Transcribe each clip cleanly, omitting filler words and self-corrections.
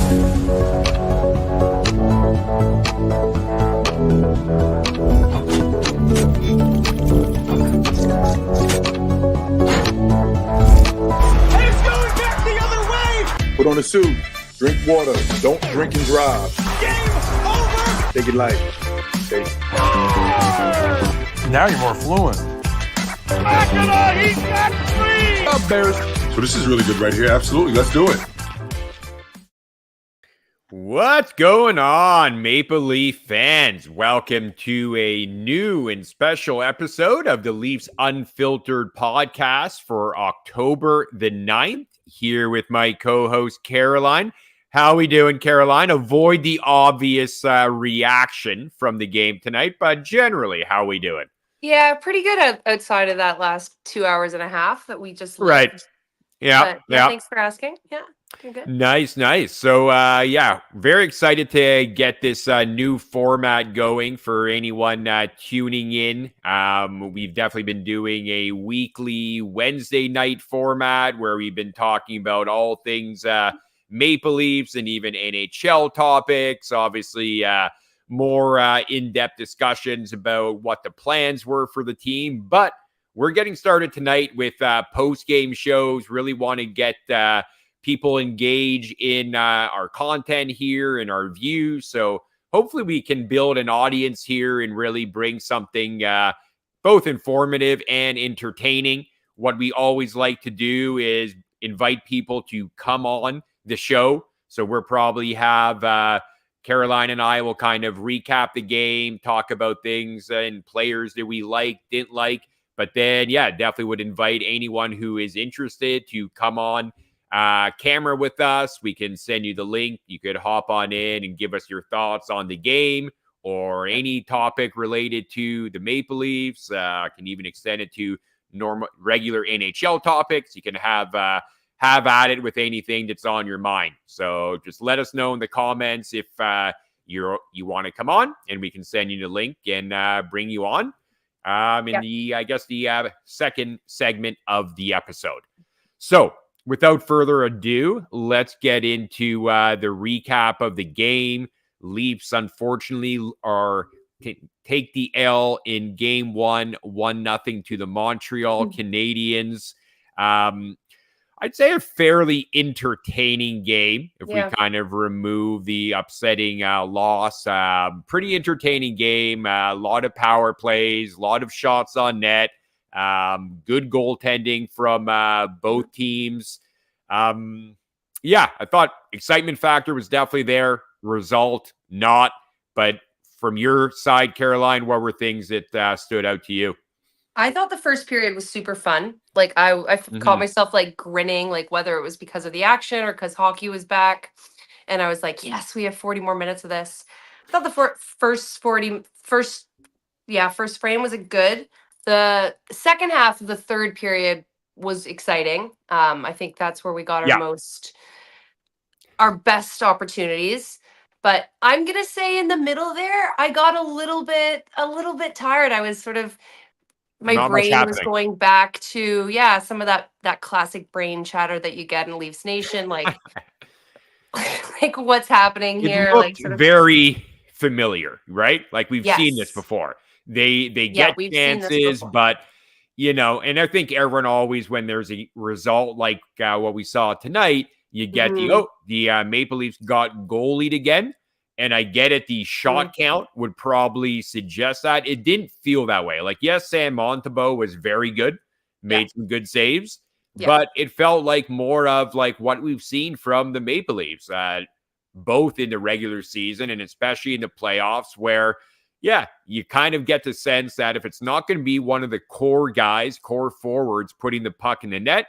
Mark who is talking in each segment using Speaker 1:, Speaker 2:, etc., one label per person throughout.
Speaker 1: Put on a suit, drink water, don't drink and drive.
Speaker 2: Game over!
Speaker 1: Take it light. Okay.
Speaker 3: Now you're more fluent.
Speaker 2: He got free!
Speaker 1: Up, Bears.
Speaker 4: So this is really good right here. Absolutely. Let's do it.
Speaker 5: What's going on, Maple Leaf fans? Welcome to a new and special episode of the Leafs Unfiltered podcast for October the 9th. Here with my co-host, Caroline. How we doing, Caroline? Avoid the obvious reaction from the game tonight, but generally, how we doing?
Speaker 6: Yeah, pretty good outside of that last 2 hours and a half that we just lived.
Speaker 5: Right. Yeah.
Speaker 6: Thanks for asking. Yeah, doing good.
Speaker 5: Nice. So, very excited to get this new format going for anyone tuning in. We've definitely been doing a weekly Wednesday night format where we've been talking about all things Maple Leafs and even NHL topics. Obviously, more in-depth discussions about what the plans were for the team. But we're getting started tonight with post-game shows. Really want to get people engage in our content here and our views. So hopefully we can build an audience here and really bring something both informative and entertaining. What we always like to do is invite people to come on the show. So we'll probably have Caroline and I will kind of recap the game, talk about things and players that we like, didn't like. But then, definitely would invite anyone who is interested to come on camera with us. We can send you the link. You could hop on in and give us your thoughts on the game or any topic related to the Maple Leafs. Can even extend it to regular NHL topics. You can have at it with anything that's on your mind. So just let us know in the comments if you want to come on, and we can send you the link and bring you on. The second segment of the episode. So without further ado, let's get into the recap of the game. Leafs, unfortunately, take the L in game 1-0 to the Montreal Canadiens. I'd say a fairly entertaining game if we kind of remove the upsetting loss. Pretty entertaining game. A lot of power plays, a lot of shots on net. Good goaltending from both teams. I thought excitement factor was definitely there. Result, not. But from your side, Caroline, what were things that stood out to you?
Speaker 6: I thought the first period was super fun. Like I caught myself like grinning, like whether it was because of the action or because hockey was back. And I was like, yes, we have 40 more minutes of this. I thought the first frame was good. The second half of the third period was exciting. I think that's where we got our best opportunities. But I'm gonna say in the middle there, I got a little bit tired. I was sort of my brain was going back to some of that classic brain chatter that you get in Leafs Nation, like like what's happening here. Like sort of
Speaker 5: very familiar, right? Like we've seen this before. They get chances, but and I think everyone always, when there's a result like what we saw tonight, you get the Maple Leafs got goalied again. And I get it. The shot count would probably suggest that. It didn't feel that way. Like, yes, Sam Montembeault was very good, made some good saves, but it felt like more of like what we've seen from the Maple Leafs, both in the regular season and especially in the playoffs, where, you kind of get the sense that if it's not going to be one of the core forwards putting the puck in the net,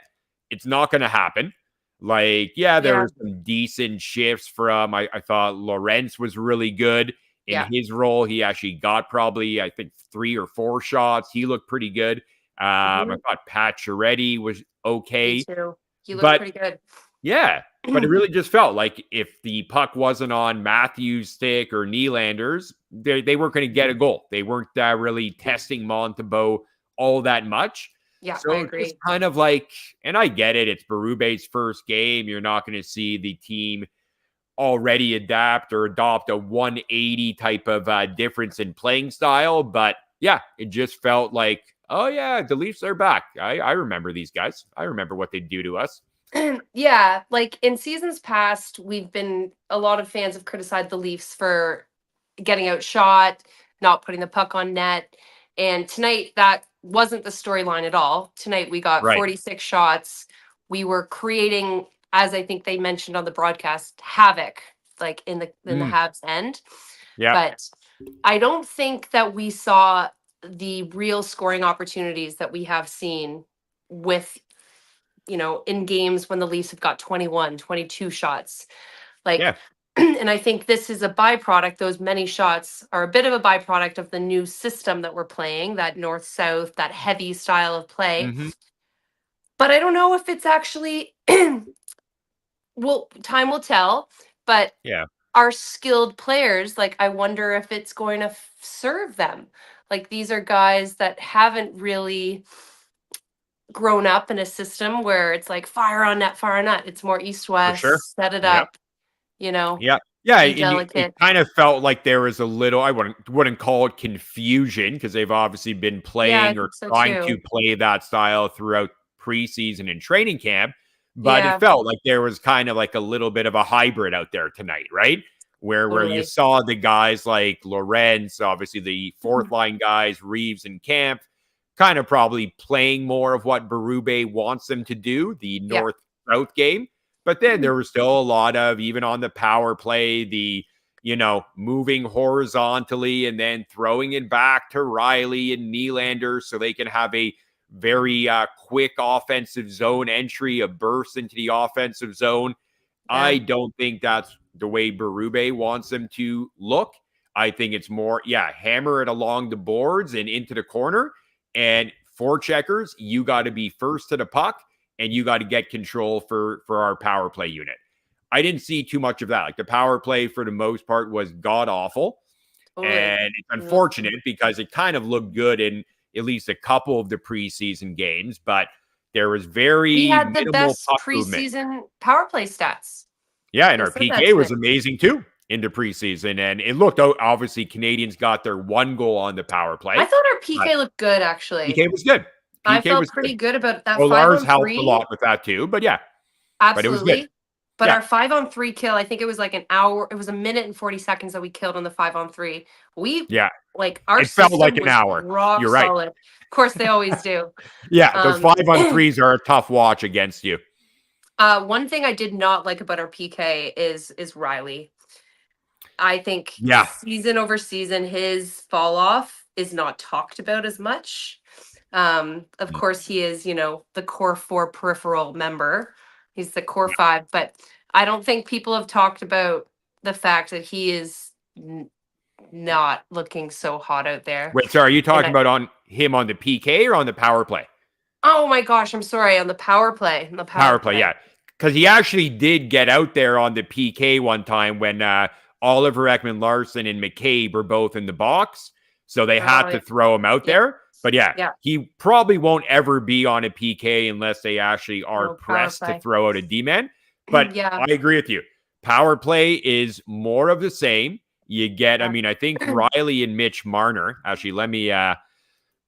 Speaker 5: it's not going to happen. Like, there were some decent shifts from, I thought Lawrence was really good in his role. He actually got probably, I think, 3 or 4 shots. He looked pretty good. I thought Pacioretty was okay.
Speaker 6: Me too. He looked pretty good.
Speaker 5: Yeah, but it really just felt like if the puck wasn't on Matthews' stick or Nylander's, they weren't going to get a goal. They weren't really testing Montembeault all that much.
Speaker 6: Yeah,
Speaker 5: so
Speaker 6: I agree.
Speaker 5: It's kind of like, and I get it, it's Berube's first game. You're not going to see the team already adapt or adopt a 180 type of difference in playing style. But yeah, it just felt like, oh yeah, the Leafs are back. I remember these guys. I remember what they do to us.
Speaker 6: Yeah, like in seasons past, a lot of fans have criticized the Leafs for getting outshot, not putting the puck on net. And tonight, that wasn't the storyline at all. Tonight, we got
Speaker 5: Right.
Speaker 6: 46 shots. We were creating, as I think they mentioned on the broadcast, havoc, like in the Habs end.
Speaker 5: Yeah.
Speaker 6: But I don't think that we saw the real scoring opportunities that we have seen with, in games when the Leafs have got 21, 22 shots. Like,
Speaker 5: Yeah.
Speaker 6: And I think this is a byproduct. Those many shots are a bit of a byproduct of the new system that we're playing, that north-south, that heavy style of play.
Speaker 5: Mm-hmm.
Speaker 6: But I don't know if it's actually, well, time will tell. But
Speaker 5: Yeah.
Speaker 6: our skilled players, like, I wonder if it's going to serve them. Like, these are guys that haven't really grown up in a system where it's like fire on net, fire on net. It's more east-west,
Speaker 5: sure.
Speaker 6: set it
Speaker 5: Yep.
Speaker 6: up, you know.
Speaker 5: Yeah.
Speaker 6: be
Speaker 5: And
Speaker 6: delicate.
Speaker 5: it kind of felt like there was a little, I wouldn't call it confusion, because they've obviously been playing or
Speaker 6: think so
Speaker 5: trying
Speaker 6: too.
Speaker 5: to play that style throughout preseason and training camp. But
Speaker 6: Yeah.
Speaker 5: it felt like there was kind of like a little bit of a hybrid out there tonight, right? Where you
Speaker 6: Totally.
Speaker 5: saw the guys like Lorenz, obviously the fourth line guys, Reeves and Camp, kind of probably playing more of what Berube wants them to do, the
Speaker 6: Yeah.
Speaker 5: north-south game. But then there was still a lot of, even on the power play, the, moving horizontally and then throwing it back to Riley and Nylander so they can have a very quick offensive zone entry, a burst into the offensive zone.
Speaker 6: Yeah.
Speaker 5: I don't think that's the way Berube wants them to look. I think it's more, hammer it along the boards and into the corner. And for checkers, you got to be first to the puck, and you got to get control for our power play unit. I didn't see too much of that. Like, the power play for the most part was god awful.
Speaker 6: Totally.
Speaker 5: And it's unfortunate because it kind of looked good in at least a couple of the preseason games, but there was
Speaker 6: We had the
Speaker 5: minimal
Speaker 6: best
Speaker 5: puck movement.
Speaker 6: preseason power play stats.
Speaker 5: Yeah, and
Speaker 6: They
Speaker 5: our
Speaker 6: said that
Speaker 5: PK was
Speaker 6: today.
Speaker 5: amazing too in the preseason. And it looked out, obviously, Canadians got their one goal on the power play.
Speaker 6: I thought our PK looked good, actually.
Speaker 5: PK was good.
Speaker 6: I
Speaker 5: PK
Speaker 6: felt
Speaker 5: was
Speaker 6: pretty
Speaker 5: good.
Speaker 6: good about that.
Speaker 5: Well, Lars helped
Speaker 6: 5-on-3.
Speaker 5: a lot with that too, but yeah. But it was
Speaker 6: Absolutely.
Speaker 5: good.
Speaker 6: But
Speaker 5: Yeah.
Speaker 6: our 5-on-3 kill, I think it was like an hour. It was a minute and 40 seconds that we killed on the 5-on-3. Our
Speaker 5: It felt
Speaker 6: system
Speaker 5: like an
Speaker 6: was
Speaker 5: hour.
Speaker 6: rock
Speaker 5: You're right.
Speaker 6: solid. Of course, they always do.
Speaker 5: Yeah, those 5-on-3s are a tough watch against you.
Speaker 6: One thing I did not like about our PK is Riley. I think season over season, his fall off is not talked about as much. Of course, he is, the core 4 peripheral member. He's the core 5, but I don't think people have talked about the fact that he is not looking so hot out there.
Speaker 5: Wait, so are you talking about on him on the PK or on the power play?
Speaker 6: Oh my gosh, I'm sorry, on the power play.
Speaker 5: Power play, yeah. Because he actually did get out there on the PK one time when Oliver Ekman-Larsson and McCabe were both in the box. So they had to throw him out there. But he probably won't ever be on a PK unless they actually are pressed to throw out a D-man. But I agree with you. Power play is more of the same. You get, I think Riley and Mitch Marner, actually, let me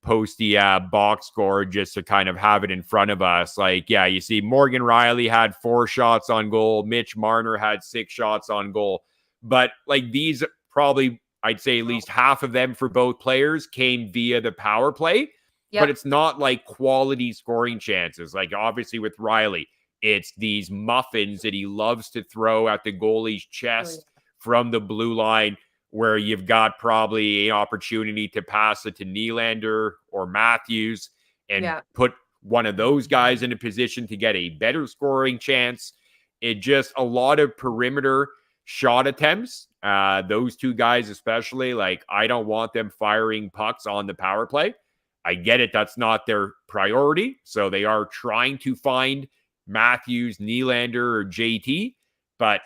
Speaker 5: post the box score just to kind of have it in front of us. Like, you see Morgan Riley had 4 shots on goal. Mitch Marner had 6 shots on goal. But like, these probably, I'd say at least half of them for both players came via the power play, but it's not like quality scoring chances. Like, obviously with Riley, it's these muffins that he loves to throw at the goalie's chest from the blue line, where you've got probably an opportunity to pass it to Nylander or Matthews and put one of those guys in a position to get a better scoring chance. It just a lot of perimeter shot attempts. Those 2 guys especially, like, I don't want them firing pucks on the power play. I get it. That's not their priority. So they are trying to find Matthews, Nylander, or JT, but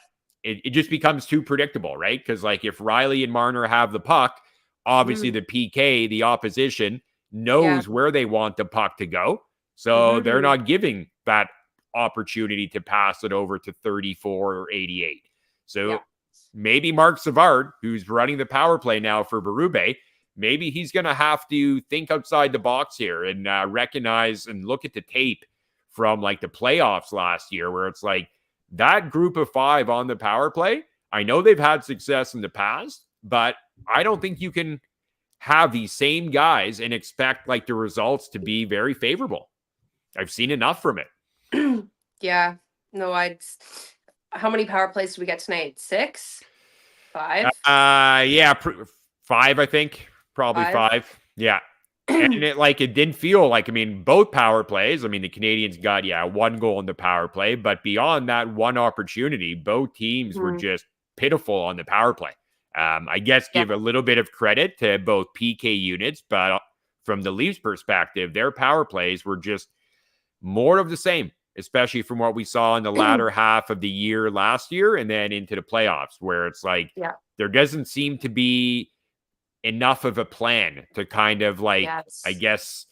Speaker 5: it just becomes too predictable, right? Because like, if Riley and Marner have the puck, obviously the PK, the opposition, knows where they want the puck to go. So they're not giving that opportunity to pass it over to 34 or 88. So maybe Mark Savard, who's running the power play now for Berube, maybe he's going to have to think outside the box here and recognize and look at the tape from like the playoffs last year, where it's like that group of 5 on the power play. I know they've had success in the past, but I don't think you can have these same guys and expect like the results to be very favorable. I've seen enough from it.
Speaker 6: Yeah. No, how many power plays did we get tonight? 6? 5?
Speaker 5: 5, I think. Probably 5. Yeah. And it didn't feel like, both power plays. The Canadiens got, 1 goal in the power play, but beyond that one opportunity, both teams were just pitiful on the power play. I guess give a little bit of credit to both PK units, but from the Leafs perspective, their power plays were just more of the same, especially from what we saw in the latter half of the year last year and then into the playoffs, where it's like there doesn't seem to be enough of a plan to kind of I guess,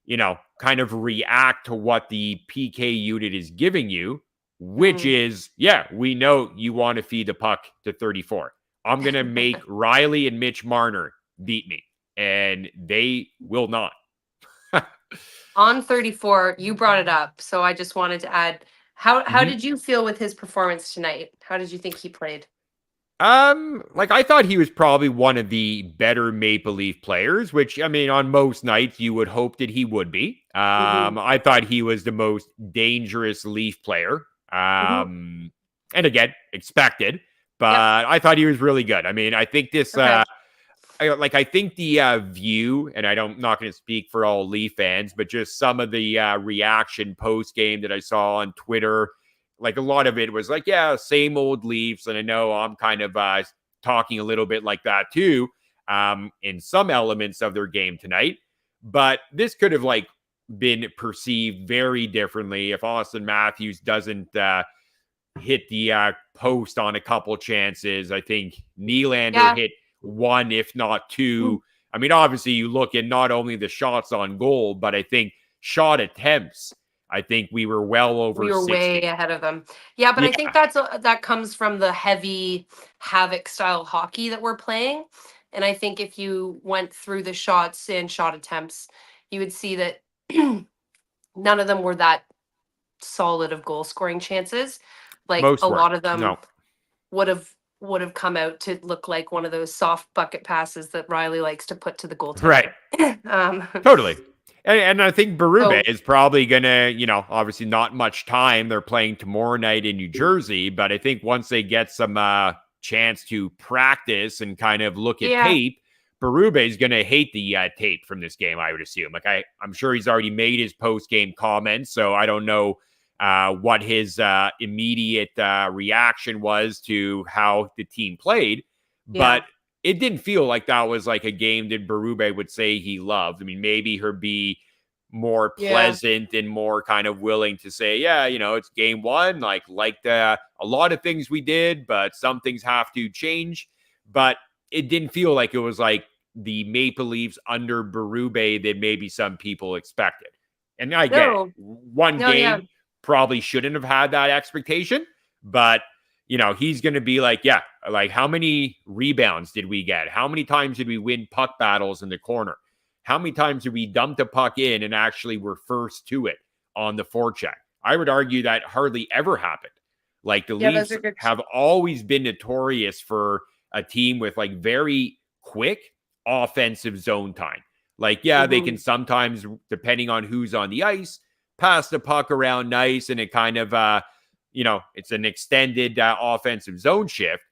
Speaker 5: kind of react to what the PK unit is giving you, which is, we know you want to feed the puck to 34. I'm going to make Riley and Mitch Marner beat me, and they will not.
Speaker 6: On 34, you brought it up, so I just wanted to add, how did you feel with his performance tonight? How did you think he played?
Speaker 5: I thought he was probably one of the better Maple Leaf players, which, on most nights you would hope that he would be. I thought he was the most dangerous Leaf player. And again, expected, but I thought he was really good. I think this, I think the view, and I'm not going to speak for all Leaf fans, but just some of the reaction post game that I saw on Twitter, a lot of it was same old Leafs. And I know I'm kind of talking a little bit like that too, in some elements of their game tonight. But this could have been perceived very differently if Austin Matthews doesn't hit the post on a couple chances. I think Nylander hit 1, if not 2. Obviously you look at not only the shots on goal, but I think shot attempts. I think we were well over 60.
Speaker 6: We were way ahead of them. Yeah, but I think that comes from the heavy Havoc style hockey that we're playing. And I think if you went through the shots and shot attempts, you would see that none of them were that solid of goal scoring chances. Most lot of them would have come out to look like one of those soft bucket passes that Riley likes to put to the goaltender.
Speaker 5: Right. Totally. And I think Berube is probably going to, obviously not much time. They're playing tomorrow night in New Jersey, but I think once they get some chance to practice and kind of look at tape, Berube is going to hate the tape from this game, I would assume. I'm sure he's already made his post-game comments, so I don't know what his immediate reaction was to how the team played, but it didn't feel like that was a game that Berube would say he loved. Maybe her be more pleasant and more kind of willing to say, it's game 1, a lot of things we did, but some things have to change. But it didn't feel like it was the Maple Leafs under Berube that maybe some people expected. And I get it. One game probably shouldn't have had that expectation, but he's going to be how many rebounds did we get? How many times did we win puck battles in the corner? How many times did we dump the puck in and actually were first to it on the forecheck? I would argue that hardly ever happened. The Leafs have always been notorious for a team with very quick offensive zone time. They can sometimes, depending on who's on the ice, pass the puck around nice, and it kind of, it's an extended offensive zone shift.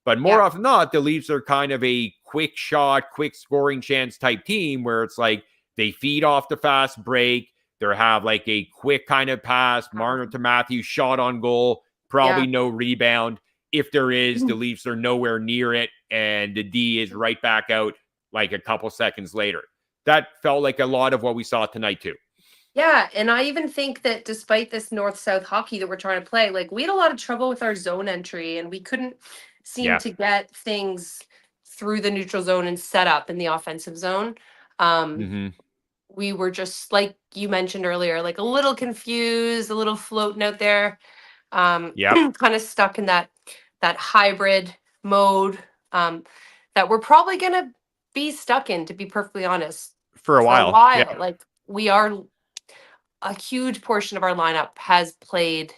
Speaker 5: But more often than not, the Leafs are kind of a quick shot, quick scoring chance type team where it's they feed off the fast break. They have a quick kind of pass, Marner to Matthews, shot on goal, probably no rebound. If there is, the Leafs are nowhere near it, and the D is right back out a couple seconds later. That felt like a lot of what we saw tonight too.
Speaker 6: Yeah, and I even think that despite this north-south hockey that we're trying to play, we had a lot of trouble with our zone entry, and we couldn't seem to get things through the neutral zone and set up in the offensive zone. We were just, like you mentioned earlier, a little confused, a little floating out there, kind of stuck in that that hybrid mode that we're probably going to be stuck in, to be perfectly honest,
Speaker 5: For a while. Yeah.
Speaker 6: Like we are, a huge portion of our lineup has played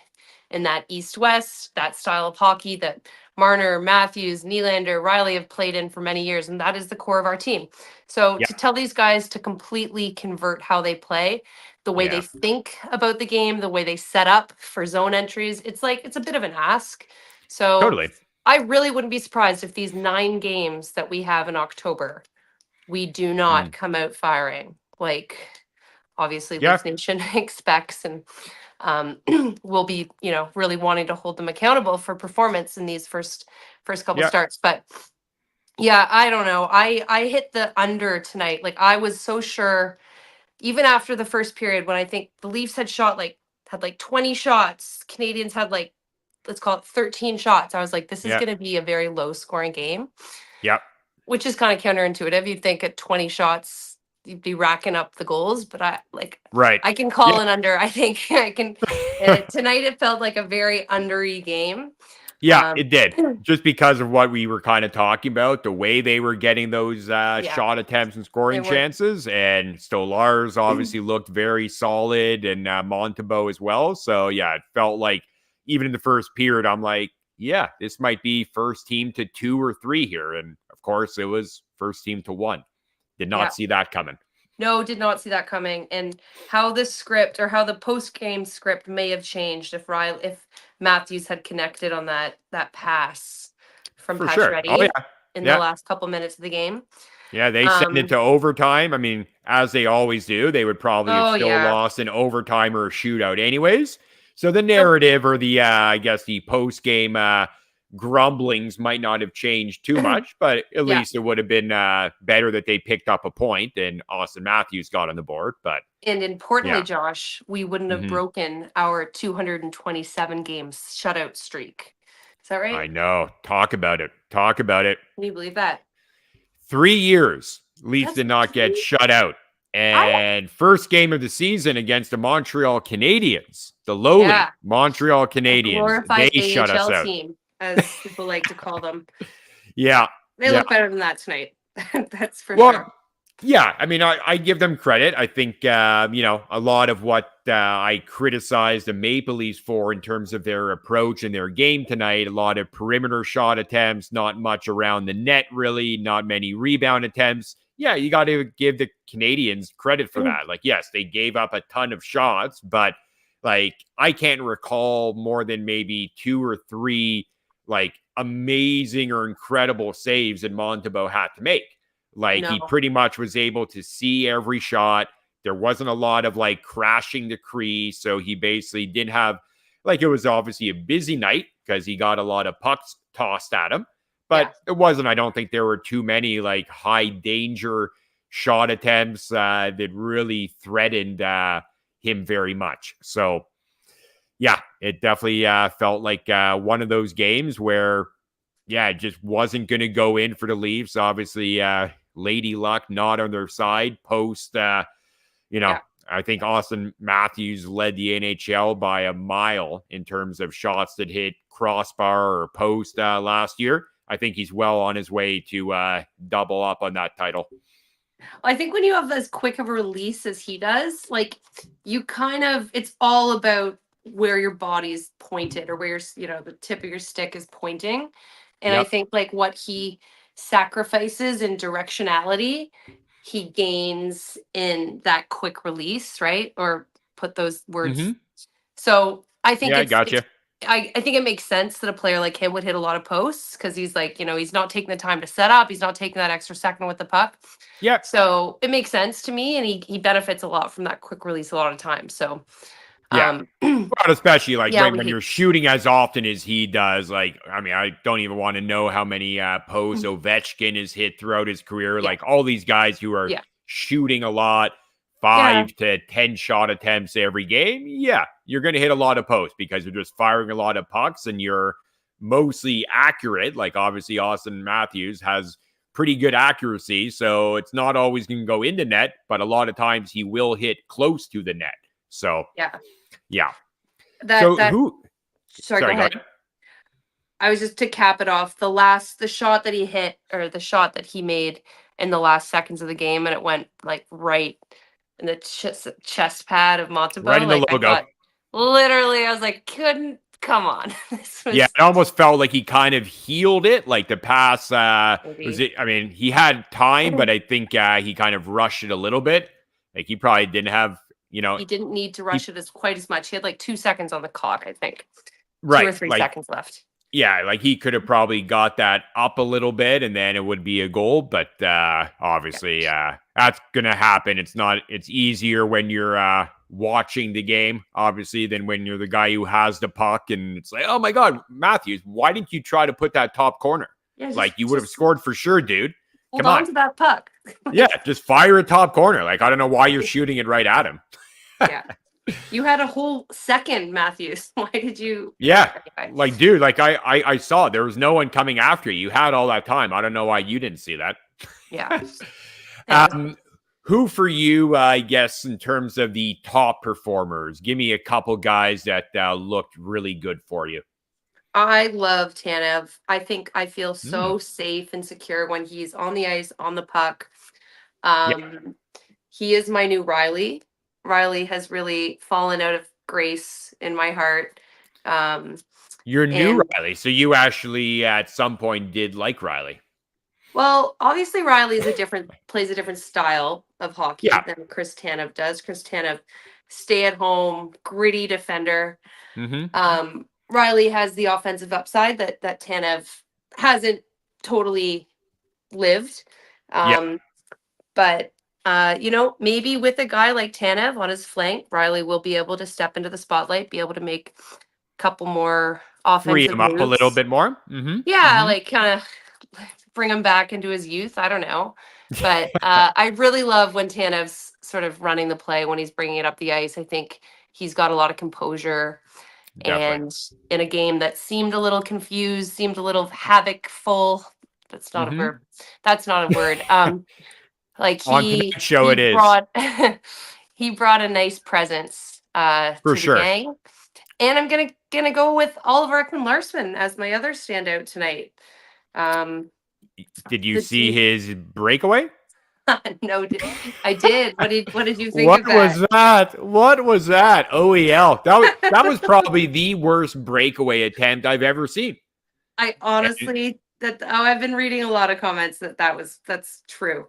Speaker 6: in that East-West, that style of hockey that Marner, Matthews, Nylander, Riley have played in for many years, and that is the core of our team. So
Speaker 5: Yeah.
Speaker 6: to tell these guys to completely convert how they play, the way they think about the game, the way they set up for zone entries, it's a bit of an ask. So
Speaker 5: Totally.
Speaker 6: I really wouldn't be surprised if these 9 games that we have in October, we do not come out firing. Like, obviously, Leafs Nation expects and we'll be, really wanting to hold them accountable for performance in these first couple starts. But yeah, I don't know. I hit the under tonight. Like, I was so sure, even after the first period, when I think the Leafs had 20 shots, Canadians had let's call it 13 shots. I was like, this is going to be a very low scoring game.
Speaker 5: Yep.
Speaker 6: Which is kind of counterintuitive. You'd think at 20 shots, you'd be racking up the goals, but I can call an under. I think I can. Tonight it felt like a very undery game.
Speaker 5: Yeah, it did. Just because of what we were kind of talking about, the way they were getting those shot attempts and scoring chances, and Stolarz obviously looked very solid, and Montembeault as well. So yeah, it felt like even in the first period, I'm like, yeah, this might be first team to 2 or 3 here, and of course it was first team to 1. Did not see that coming.
Speaker 6: No, did not see that coming. And how the script or how the post-game script may have changed if Matthews had connected on that pass from Pacioretty in the last couple minutes of the game.
Speaker 5: Yeah, they sent it to overtime. I mean, as they always do, they would probably have still lost in overtime or a shootout anyways. So the narrative or the, I guess, the post-game grumblings might not have changed too much, but at least it would have been better that they picked up a point and Austin Matthews got on the board. And
Speaker 6: importantly, Josh, we wouldn't have broken our 227 games shutout streak. Is that right?
Speaker 5: I know. Talk about it. Can
Speaker 6: you believe that?
Speaker 5: 3 years, Leafs did not get shut out. And first game of the season against the Montreal Canadiens, the lowly Montreal Canadiens, they shut us out.
Speaker 6: Team, as people like to call them. They look better than that tonight. That's for sure.
Speaker 5: Yeah, I mean, I give them credit. I think, a lot of what I criticized the Maple Leafs for in terms of their approach and their game tonight, a lot of perimeter shot attempts, not much around the net, really, not many rebound attempts. Yeah, you got to give the Canadians credit for that. Like, yes, they gave up a ton of shots, but I can't recall more than maybe 2 or 3 amazing or incredible saves that Montembeault had to make. He pretty much was able to see every shot. There wasn't a lot of crashing the crease. So he basically didn't have, it was obviously a busy night because he got a lot of pucks tossed at him. But it wasn't, I don't think there were too many high danger shot attempts that really threatened him very much. So yeah, it definitely felt like one of those games where, it just wasn't going to go in for the Leafs. Obviously, Lady Luck not on their side post, I think Austin Matthews led the NHL by a mile in terms of shots that hit crossbar or post last year. I think he's well on his way to double up on that title.
Speaker 6: I think when you have as quick of a release as he does, you it's all about where your body's pointed or where the tip of your stick is pointing. And I think what he sacrifices in directionality, he gains in that quick release, right? Or put those words. So I think
Speaker 5: I gotcha.
Speaker 6: I think it makes sense that a player like him would hit a lot of posts because he's he's not taking the time to set up. He's not taking that extra second with the puck.
Speaker 5: Yeah.
Speaker 6: So it makes sense to me. And he benefits a lot from that quick release a lot of times. So
Speaker 5: well, especially when you're shooting as often as he does. I don't even want to know how many posts Ovechkin has hit throughout his career. All these guys who are shooting a lot, 5 to 10 shot attempts every game. Yeah, you're going to hit a lot of posts because you're just firing a lot of pucks and you're mostly accurate. Obviously, Austin Matthews has pretty good accuracy, so it's not always going to go into net, but a lot of times he will hit close to the net. So, yeah.
Speaker 6: Sorry, go ahead. I was just to cap it off, the shot that he hit, or the shot that he made in the last seconds of the game, and it went like right in the chest pad of
Speaker 5: Right
Speaker 6: Montembeault.
Speaker 5: in the
Speaker 6: Like I
Speaker 5: logo.
Speaker 6: thought, literally, I was like, come on. This was
Speaker 5: Yeah, it almost felt like he kind of healed it. Like the pass was
Speaker 6: maybe.
Speaker 5: it. I mean, he had time, but I think he kind of rushed it a little bit. Like he probably didn't have,
Speaker 6: He didn't need to rush it quite as much. He had like 2 seconds on the clock, I think. 2
Speaker 5: right,
Speaker 6: or 3
Speaker 5: like
Speaker 6: seconds left.
Speaker 5: yeah, like he could have probably got that up a little bit and then it would be a goal. But obviously, that's going to happen. It's easier when you're watching the game, obviously, than when you're the guy who has the puck. And it's like, oh my God, Matthews, why didn't you try to put that top corner?
Speaker 6: Yeah,
Speaker 5: Like you would have scored for sure, dude.
Speaker 6: Hold
Speaker 5: Come
Speaker 6: on
Speaker 5: on.
Speaker 6: to that puck.
Speaker 5: Yeah, just fire a top corner. Like, I don't know why you're shooting it right at him.
Speaker 6: Yeah. You had a whole second, Matthews. Why did you?
Speaker 5: Yeah.
Speaker 6: Anyway.
Speaker 5: Like, dude, like I saw there was no one coming after you. You had all that time. I don't know why you didn't see that.
Speaker 6: Yeah.
Speaker 5: Who for you, I guess, in terms of the top performers? Give me a couple guys that looked really good for you.
Speaker 6: I love Tanev. I feel so safe and secure when he's on the ice, on the puck. He is my new Riley. Riley has really fallen out of grace in my heart.
Speaker 5: You're new Riley, so you actually at some point did like Riley.
Speaker 6: Well, obviously Riley is plays a different style of hockey than Chris Tanev does. Chris Tanev, stay at home, gritty defender. Riley has the offensive upside that Tanev hasn't totally lived. But maybe with a guy like Tanev on his flank, Riley will be able to step into the spotlight, be able to make a couple more offensive
Speaker 5: Free him up
Speaker 6: moves.
Speaker 5: a little bit more.
Speaker 6: Like kind of bring him back into his youth. I don't know. But I really love when Tanev's sort of running the play, when he's bringing it up the ice. I think he's got a lot of composure.
Speaker 5: Definitely.
Speaker 6: And in a game that seemed a little confused, seemed a little havoc-full. That's not a verb. That's not a word. Like he brought he brought a nice presence to the gang. And I'm gonna go with Oliver Ekman-Larsson as my other standout tonight.
Speaker 5: Did you see his breakaway?
Speaker 6: No, I did. What did you think of that?
Speaker 5: What was that? OEL. That was probably the worst breakaway attempt I've ever seen.
Speaker 6: I honestly I've been reading a lot of comments that's true.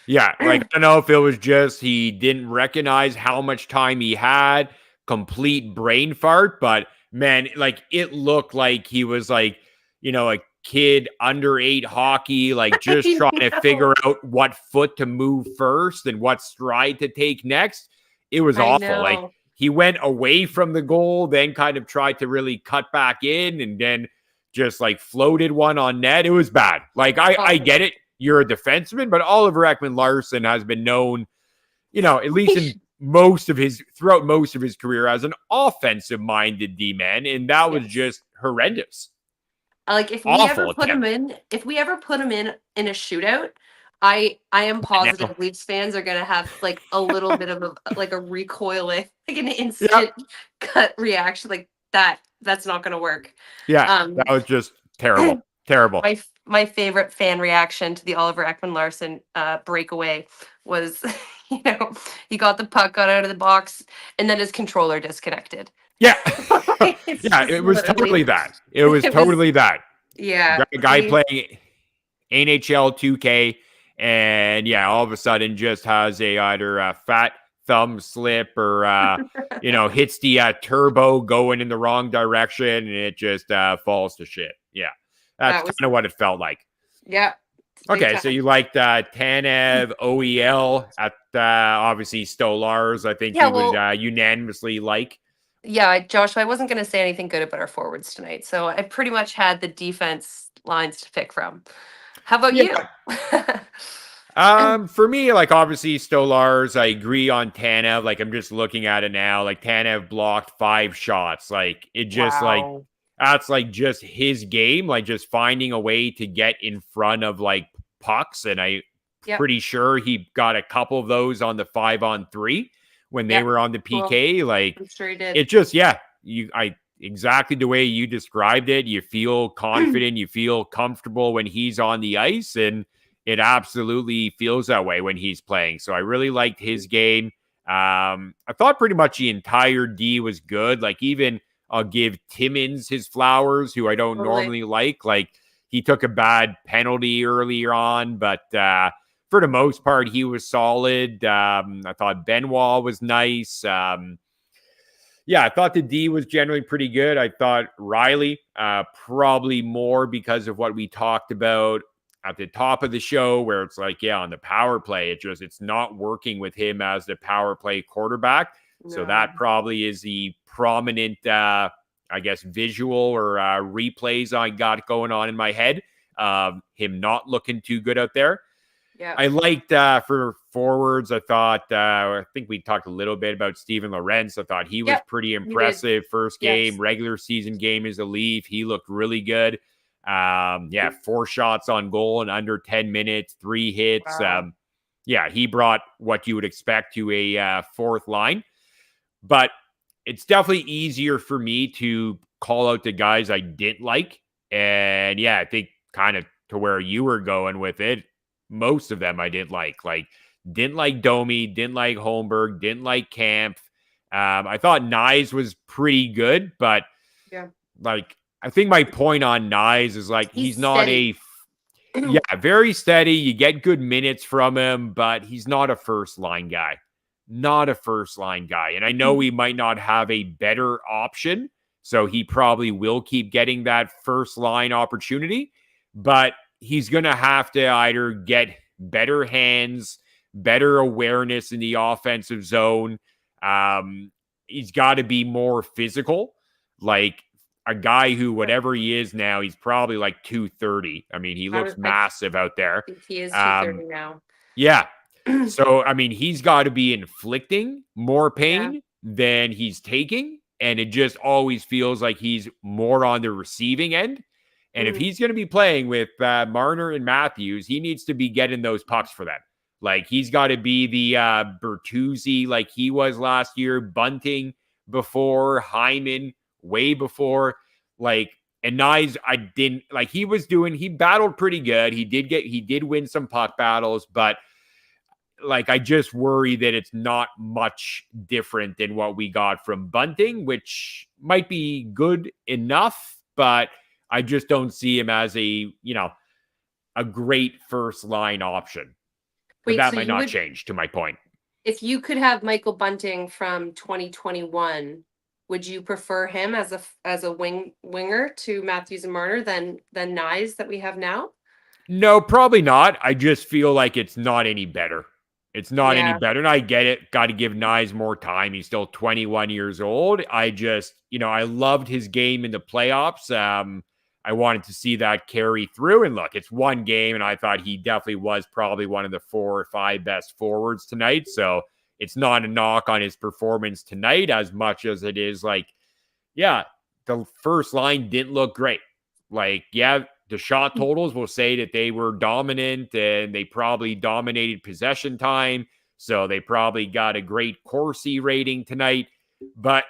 Speaker 5: Yeah, like I don't know if it was just he didn't recognize how much time he had, complete brain fart, but man, like it looked like he was like, a kid under 8 hockey, like just trying to figure out what foot to move first and what stride to take next. It was awful. Like he went away from the goal, then kind of tried to really cut back in and then just like floated one on net. It was bad. Like I get it. You're a defenseman, but Oliver Ekman-Larsson has been known, at least throughout most of his career as an offensive minded D-man. And that was just horrendous.
Speaker 6: Like if we ever put him in a shootout, I am positive Leafs fans are gonna have like a little bit of a recoiling, like an instant gut reaction, like that's not gonna work.
Speaker 5: Yeah, that was just terrible. Terrible.
Speaker 6: My favorite fan reaction to the Oliver Ekman-Larsson breakaway was, he got the puck, got out of the box, and then his controller disconnected.
Speaker 5: Yeah. Yeah, it was totally that. It was totally that.
Speaker 6: Yeah.
Speaker 5: A guy playing NHL 2K and all of a sudden just has either a fat thumb slip or, hits the turbo going in the wrong direction and it just falls to shit. Yeah. That's kind of what it felt like.
Speaker 6: Yeah.
Speaker 5: Okay, so you liked Tanev, OEL at obviously Stolars. I think you would unanimously like.
Speaker 6: Yeah, Josh, I wasn't going to say anything good about our forwards tonight, so I pretty much had the defense lines to pick from. How about you?
Speaker 5: For me, like obviously Stolars, I agree on Tanev. Like I'm just looking at it now. Like Tanev blocked 5 shots. Like it just that's like just his game, like just finding a way to get in front of like pucks. And I'm pretty sure he got a couple of those on the 5-on-3 when they were on the PK. Like
Speaker 6: I'm sure he did.
Speaker 5: it just, exactly the way you described it. You feel confident, you feel comfortable when he's on the ice, and it absolutely feels that way when he's playing. So I really liked his game. I thought pretty much the entire D was good. Like, even I'll give Timmins his flowers, who I don't normally like. Like, he took a bad penalty earlier on, but for the most part, he was solid. I thought Benoit was nice. Yeah, I thought the D was generally pretty good. I thought Riley, probably more because of what we talked about at the top of the show, where it's like, yeah, on the power play, it's not working with him as the power play quarterback. No. So that probably is the prominent, I guess, visual or replays I got going on in my head. Him not looking too good out there. Yeah, I liked for forwards. I thought I think we talked a little bit about Steven Lorentz. I thought he was pretty impressive. First game, regular season game as a Leaf. He looked really good. 4 shots on goal in under 10 minutes, 3 hits. Wow. He brought what you would expect to a fourth line. But it's definitely easier for me to call out the guys I didn't like. And I think kind of to where you were going with it, most of them I didn't like. Like, didn't like Domi, didn't like Holmberg, didn't like Kampf. I thought Nyes was pretty good, but like, I think my point on Nyes is like, he's not steady. Very steady. You get good minutes from him, but he's not a first line guy. Not a first line guy. And I know we might not have a better option, so he probably will keep getting that first line opportunity, but he's going to have to either get better hands, better awareness in the offensive zone. He's got to be more physical. Like, a guy who, whatever he is now, he's probably like 230. I mean, he looks massive out there.
Speaker 6: He is 230 now.
Speaker 5: Yeah. So, I mean, he's got to be inflicting more pain than he's taking. And it just always feels like he's more on the receiving end. And if he's going to be playing with Marner and Matthews, he needs to be getting those pucks for them. Like, he's got to be the Bertuzzi like he was last year, Bunting before, Hyman way before. Like, and Nyes, I didn't like, he battled pretty good. He did win some puck battles, but like, I just worry that it's not much different than what we got from Bunting, which might be good enough, but I just don't see him as a great first line option. Wait, that might not change, to my point.
Speaker 6: If you could have Michael Bunting from 2021, would you prefer him as a winger to Matthews and Marner than Nyes that we have now?
Speaker 5: No, probably not. I just feel like it's not any better. It's not any better. And I get it. Got to give Nyes more time. He's still 21 years old. I just, I loved his game in the playoffs. I wanted to see that carry through. And look, it's one game, and I thought he definitely was probably one of the 4 or 5 best forwards tonight. So it's not a knock on his performance tonight as much as it is like, the first line didn't look great. Like, the shot totals will say that they were dominant and they probably dominated possession time. So they probably got a great Corsi rating tonight. But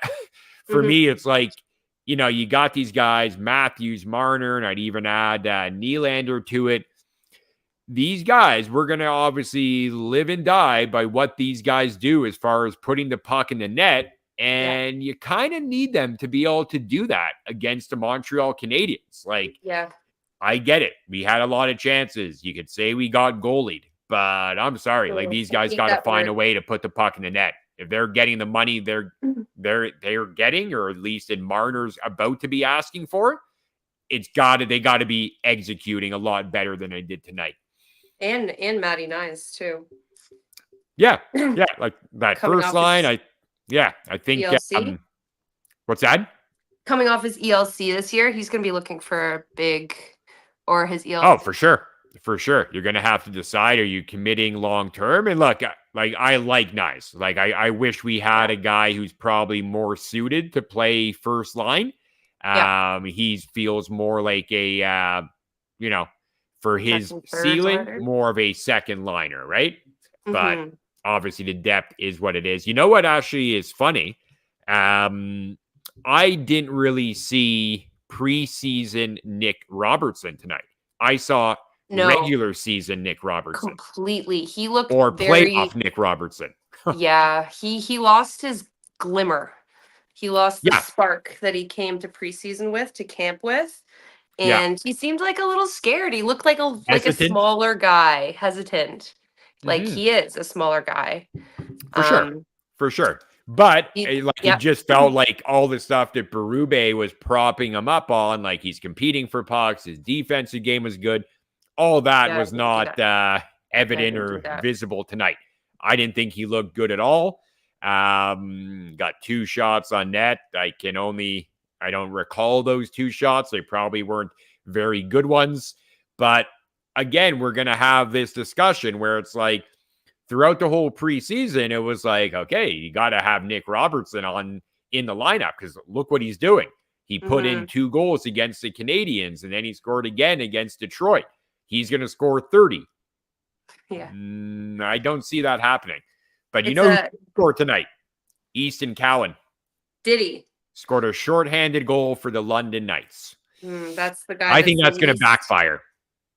Speaker 5: for me, it's like, you got these guys, Matthews, Marner, and I'd even add Nylander to it. These guys, we're going to obviously live and die by what these guys do as far as putting the puck in the net. And you kind of need them to be able to do that against the Montreal Canadiens. Like, I get it. We had a lot of chances. You could say we got goalied, but I'm sorry. Like, these guys got to find a way to put the puck in the net. If they're getting the money they're getting, or at least in Marner's about to be asking for, they got to be executing a lot better than they did tonight.
Speaker 6: And Matty Nyes too.
Speaker 5: Yeah, like that first line. I think. What's that?
Speaker 6: Coming off his ELC this year, he's going to be looking for a big, or his ELC.
Speaker 5: Oh, for sure. You're going to have to decide: are you committing long term? And look, I like Nyes. Like, I wish we had a guy who's probably more suited to play first line. He feels more like a for his second, ceiling, liner. More of a second liner, right? But obviously the depth is what it is. You know what actually is funny? I didn't really see preseason Nick Robertson tonight. I saw regular season Nick Robertson.
Speaker 6: Completely. He looked
Speaker 5: playoff Nick Robertson.
Speaker 6: Yeah, he lost his glimmer. He lost the spark that he came to preseason with, to camp with. And he seemed like a little scared. He looked like a smaller guy, hesitant. Like he is a smaller guy.
Speaker 5: For sure. But it just felt like all the stuff that Berube was propping him up on, like he's competing for pucks, his defensive game was good. All that was not evident or visible tonight. I didn't think he looked good at all. Got 2 shots on net. I don't recall those 2 shots. They probably weren't very good ones. But again, we're going to have this discussion where it's like throughout the whole preseason, it was like, okay, you got to have Nick Robertson in the lineup because look what he's doing. He put in 2 goals against the Canadiens, and then he scored again against Detroit. He's going to score 30.
Speaker 6: Yeah.
Speaker 5: I don't see that happening. But who scored tonight? Easton Cowan.
Speaker 6: Did he?
Speaker 5: Scored a shorthanded goal for the London Knights.
Speaker 6: That's the guy.
Speaker 5: I think that's going to backfire.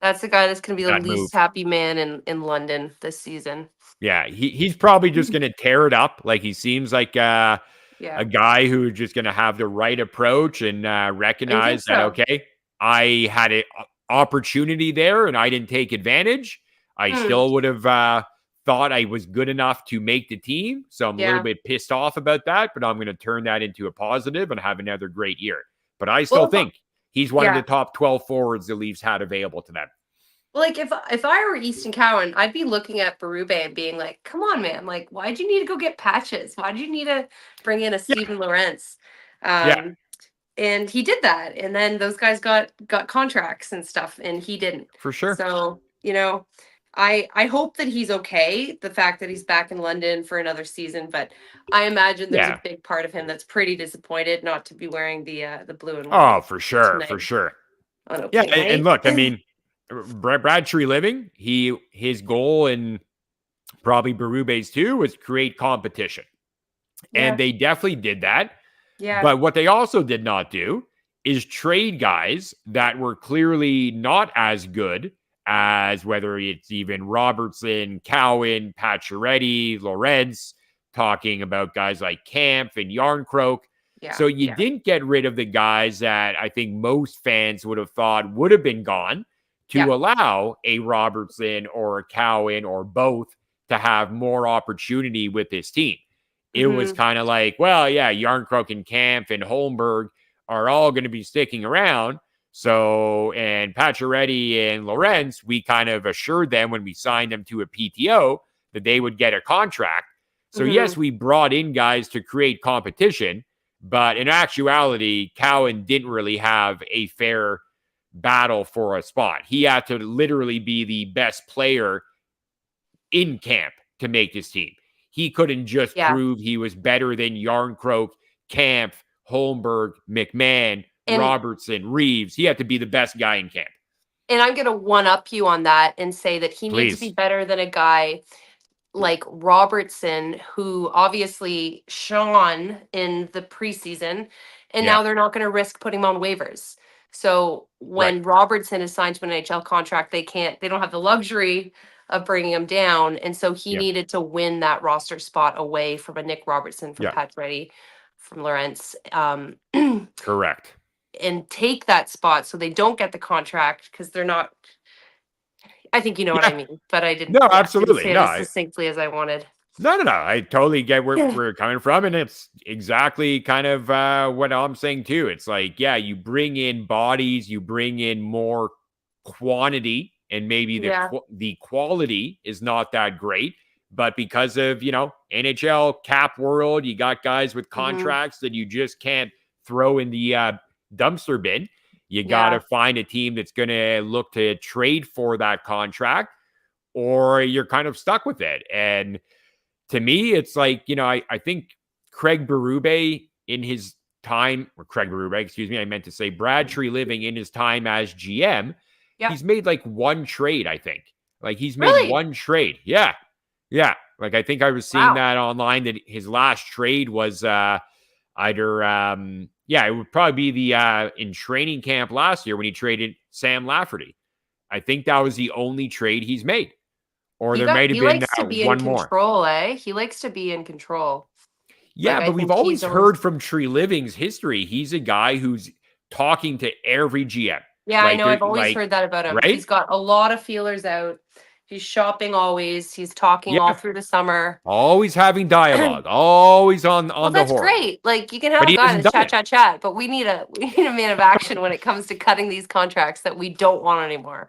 Speaker 6: That's the guy that's going to be the least happy man in London this season.
Speaker 5: Yeah, he's probably just going to tear it up. Like he seems like a guy who's just going to have the right approach and recognize that, okay, I had an opportunity there and I didn't take advantage. I still would have thought I was good enough to make the team. So I'm a little bit pissed off about that, but I'm going to turn that into a positive and have another great year. But I still think he's one of the top 12 forwards the Leafs had available to them.
Speaker 6: Well, like if I were Easton Cowan, I'd be looking at Berube and being like, come on, man. Like, why'd you need to go get Patches? Why'd you need to bring in a Steven Lorentz? And he did that. And then those guys got contracts and stuff, and he didn't.
Speaker 5: For sure.
Speaker 6: So, I hope that he's okay, the fact that he's back in London for another season, but I imagine there's a big part of him that's pretty disappointed not to be wearing the blue and white.
Speaker 5: Oh, for sure. For sure. And look, I mean, Brad Treliving, his goal, and probably Berube's too, was create competition. And they definitely did that.
Speaker 6: Yeah.
Speaker 5: But what they also did not do is trade guys that were clearly not as good as whether it's even Robertson, Cowan, Pacioretty, Lorentz, talking about guys like Kampf and Yarncroke.
Speaker 6: Yeah,
Speaker 5: so you didn't get rid of the guys that I think most fans would have thought would have been gone to allow a Robertson or a Cowan or both to have more opportunity with this team. It was kind of like, well, Yarncroke and Kampf and Holmberg are all going to be sticking around. So, and Pacioretty and Lorentz, we kind of assured them when we signed them to a PTO that they would get a contract. So yes, we brought in guys to create competition, but in actuality, Cowan didn't really have a fair battle for a spot. He had to literally be the best player in camp to make this team. He couldn't just prove he was better than Yarncroke, Kampf, Holmberg, McMahon, Robertson, Reeves. He had to be the best guy in camp.
Speaker 6: And I'm going to one-up you on that and say that he needs to be better than a guy like Robertson, who obviously shone in the preseason, and now they're not going to risk putting him on waivers. So when Robertson is signed to an NHL contract, they don't have the luxury of bringing him down. And so he needed to win that roster spot away from a Nick Robertson, from Pacioretty, from Lorentz.
Speaker 5: Correct.
Speaker 6: And take that spot so they don't get the contract because they're not. I think you know what I mean, but I didn't.
Speaker 5: No, absolutely.
Speaker 6: Didn't say it as succinctly as I wanted.
Speaker 5: No. I totally get where we're coming from. And it's exactly kind of what I'm saying too. It's like, you bring in bodies, you bring in more quantity, and maybe the quality is not that great. But because of, NHL cap world, you got guys with contracts that you just can't throw in the dumpster bin. You got to find a team that's going to look to trade for that contract, or you're kind of stuck with it. And to me, it's like, I think Brad Treliving in his time as GM, he's made like one trade, I think. Like he's made one trade. Yeah. Like I think I was seeing that online that his last trade was either, it would probably be the in training camp last year when he traded Sam Lafferty. I think that was the only trade he's made. Or there might have
Speaker 6: He
Speaker 5: been
Speaker 6: likes to be
Speaker 5: one
Speaker 6: in
Speaker 5: more.
Speaker 6: control, eh? He likes to be in control.
Speaker 5: Yeah,
Speaker 6: Like,
Speaker 5: but we've always heard from Tree Living's history, he's a guy who's talking to every GM.
Speaker 6: Yeah, I know. I've always heard that about him. Right? He's got a lot of feelers out. He's shopping always. He's talking all through the summer.
Speaker 5: Always having dialogue. Always on the horn.
Speaker 6: That's great. Like, you can have a guy to chat. But we need a man of action when it comes to cutting these contracts that we don't want anymore.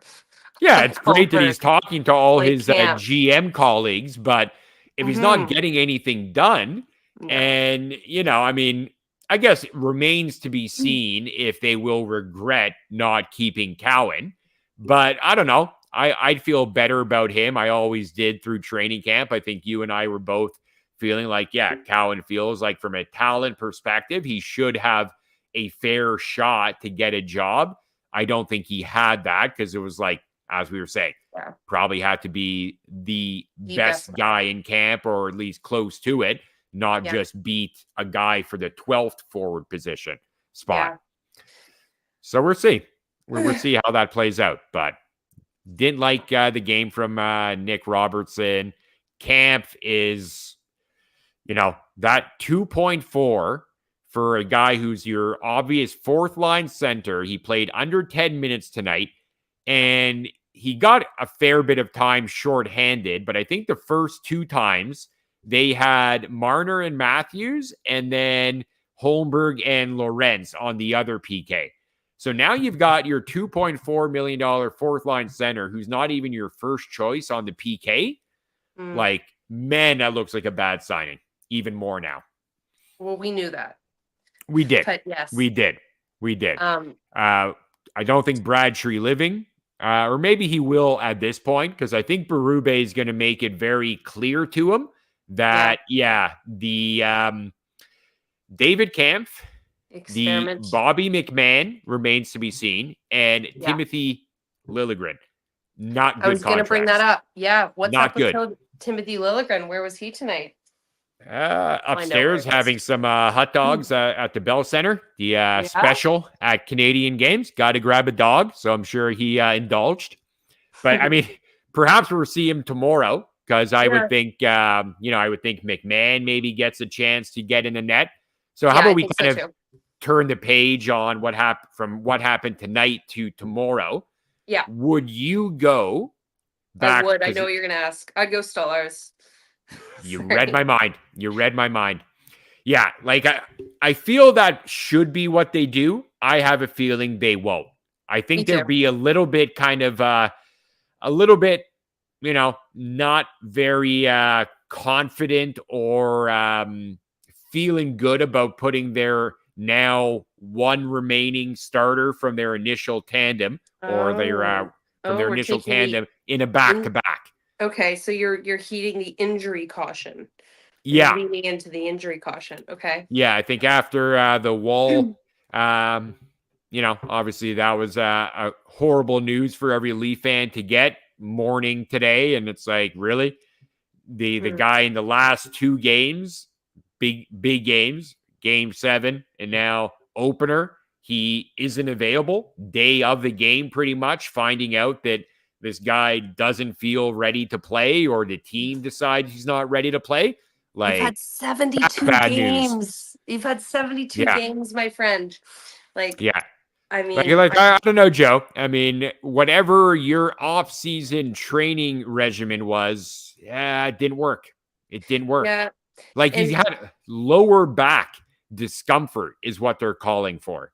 Speaker 5: Yeah, it's great that he's talking to all his GM colleagues, but if he's not getting anything done, and, I mean, I guess it remains to be seen if they will regret not keeping Cowan, but I don't know. I'd feel better about him. I always did through training camp. I think you and I were both feeling like, Cowan feels like from a talent perspective, he should have a fair shot to get a job. I don't think he had that because it was like, as we were saying, probably had to be the best guy in camp or at least close to it, not just beat a guy for the 12th forward position spot. So we'll see. We'll see how that plays out. But didn't like the game from Nick Robertson. Camp is, that 2.4 for a guy who's your obvious fourth line center. He played under 10 minutes tonight. And he got a fair bit of time shorthanded, but I think the first two times they had Marner and Matthews and then Holmberg and Lorentz on the other PK. So now you've got your $2.4 million fourth line center who's not even your first choice on the PK. Like, man, that looks like a bad signing. Even more now.
Speaker 6: Well, we knew that.
Speaker 5: We did.
Speaker 6: But yes.
Speaker 5: We did. I don't think Brad Tree Living, or maybe he will at this point, because I think Berube is going to make it very clear to him that, the David Kampf,
Speaker 6: experiment,
Speaker 5: the Bobby McMahon remains to be seen, and Timothy Liljegren. Not good.
Speaker 6: I was going to bring that up. Yeah. What's
Speaker 5: not
Speaker 6: up with Timothy Liljegren? Where was he tonight?
Speaker 5: Upstairs having some hot dogs at the Bell Center, the special at Canadian Games. Got to grab a dog, so I'm sure he indulged. But I mean, perhaps we'll see him tomorrow because I would think, I would think McMahon maybe gets a chance to get in the net. So how about we kind of turn the page on what happened tonight to tomorrow?
Speaker 6: Yeah.
Speaker 5: Would you go back?
Speaker 6: I would. I know what you're going to ask. I'd go Stallars.
Speaker 5: You read my mind. Yeah, like I feel that should be what they do. I have a feeling they won't. I think there'll be a little bit kind of not very confident or feeling good about putting their now one remaining starter from their initial tandem or their initial tandem in a back-to-back.
Speaker 6: Okay, so you're heeding the injury caution.
Speaker 5: Yeah.
Speaker 6: You're leaning into the injury caution. Okay.
Speaker 5: Yeah, I think after the Wall, obviously that was a horrible news for every Leaf fan to get morning today. And it's like, really? The guy in the last two games, big games, Game 7, and now opener, he isn't available. Day of the game, pretty much, finding out that this guy doesn't feel ready to play or the team decides he's not ready to play. Like,
Speaker 6: you've had 72 games. News. You've had 72 games, my friend. Like, I mean,
Speaker 5: I don't know, Joe. I mean, whatever your off-season training regimen was, it didn't work. It didn't work.
Speaker 6: Yeah.
Speaker 5: Like, he's had lower back discomfort is what they're calling for.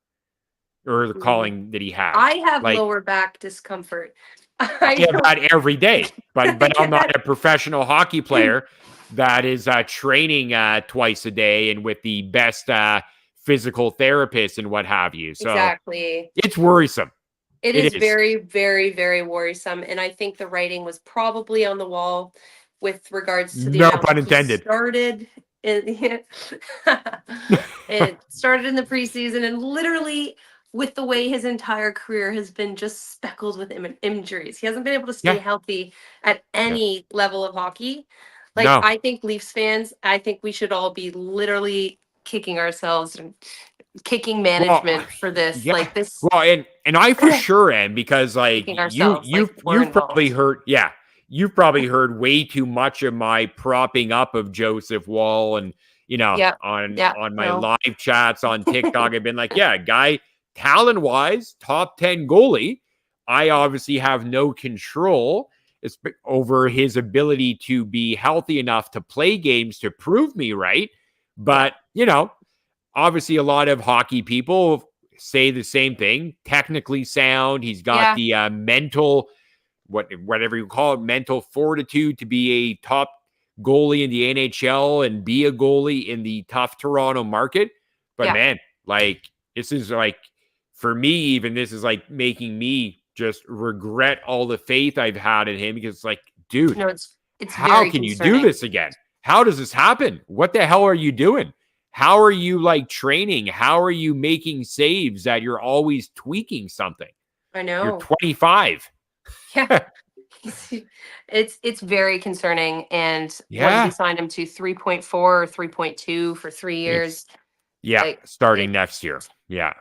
Speaker 5: Or the calling that he had.
Speaker 6: I have lower back discomfort.
Speaker 5: I have that every day, but I'm not a professional hockey player that is training twice a day and with the best physical therapists and what have you. So
Speaker 6: exactly,
Speaker 5: it's worrisome.
Speaker 6: It is very, very, very worrisome, and I think the writing was probably on the wall with regards to the
Speaker 5: no pun intended.
Speaker 6: It started in the preseason, and literally, with the way his entire career has been just speckled with injuries. He hasn't been able to stay healthy at any level of hockey. Like, I think Leafs fans, I think we should all be literally kicking ourselves and kicking management for this.
Speaker 5: Yeah.
Speaker 6: Like this.
Speaker 5: Well, and I for sure am, because like
Speaker 6: Kicking ourselves,
Speaker 5: you've probably heard, you've probably heard way too much of my propping up of Joseph Wall, and on my live chats on TikTok. I've been like, guy, talent wise, top 10 goalie. I obviously have no control over his ability to be healthy enough to play games to prove me right. But, obviously a lot of hockey people say the same thing. Technically sound. He's got the mental, whatever you call it, mental fortitude to be a top goalie in the NHL and be a goalie in the tough Toronto market. But man, like, this is like, for me, even this is like making me just regret all the faith I've had in him, because it's like, dude,
Speaker 6: it's
Speaker 5: how can you do this again? How does this happen? What the hell are you doing? How are you like training? How are you making saves that you're always tweaking something?
Speaker 6: I know.
Speaker 5: You're 25.
Speaker 6: Yeah. It's very concerning. And what did we sign him to? 3.4 or 3.2 for 3 years?
Speaker 5: Starting next year. Yeah.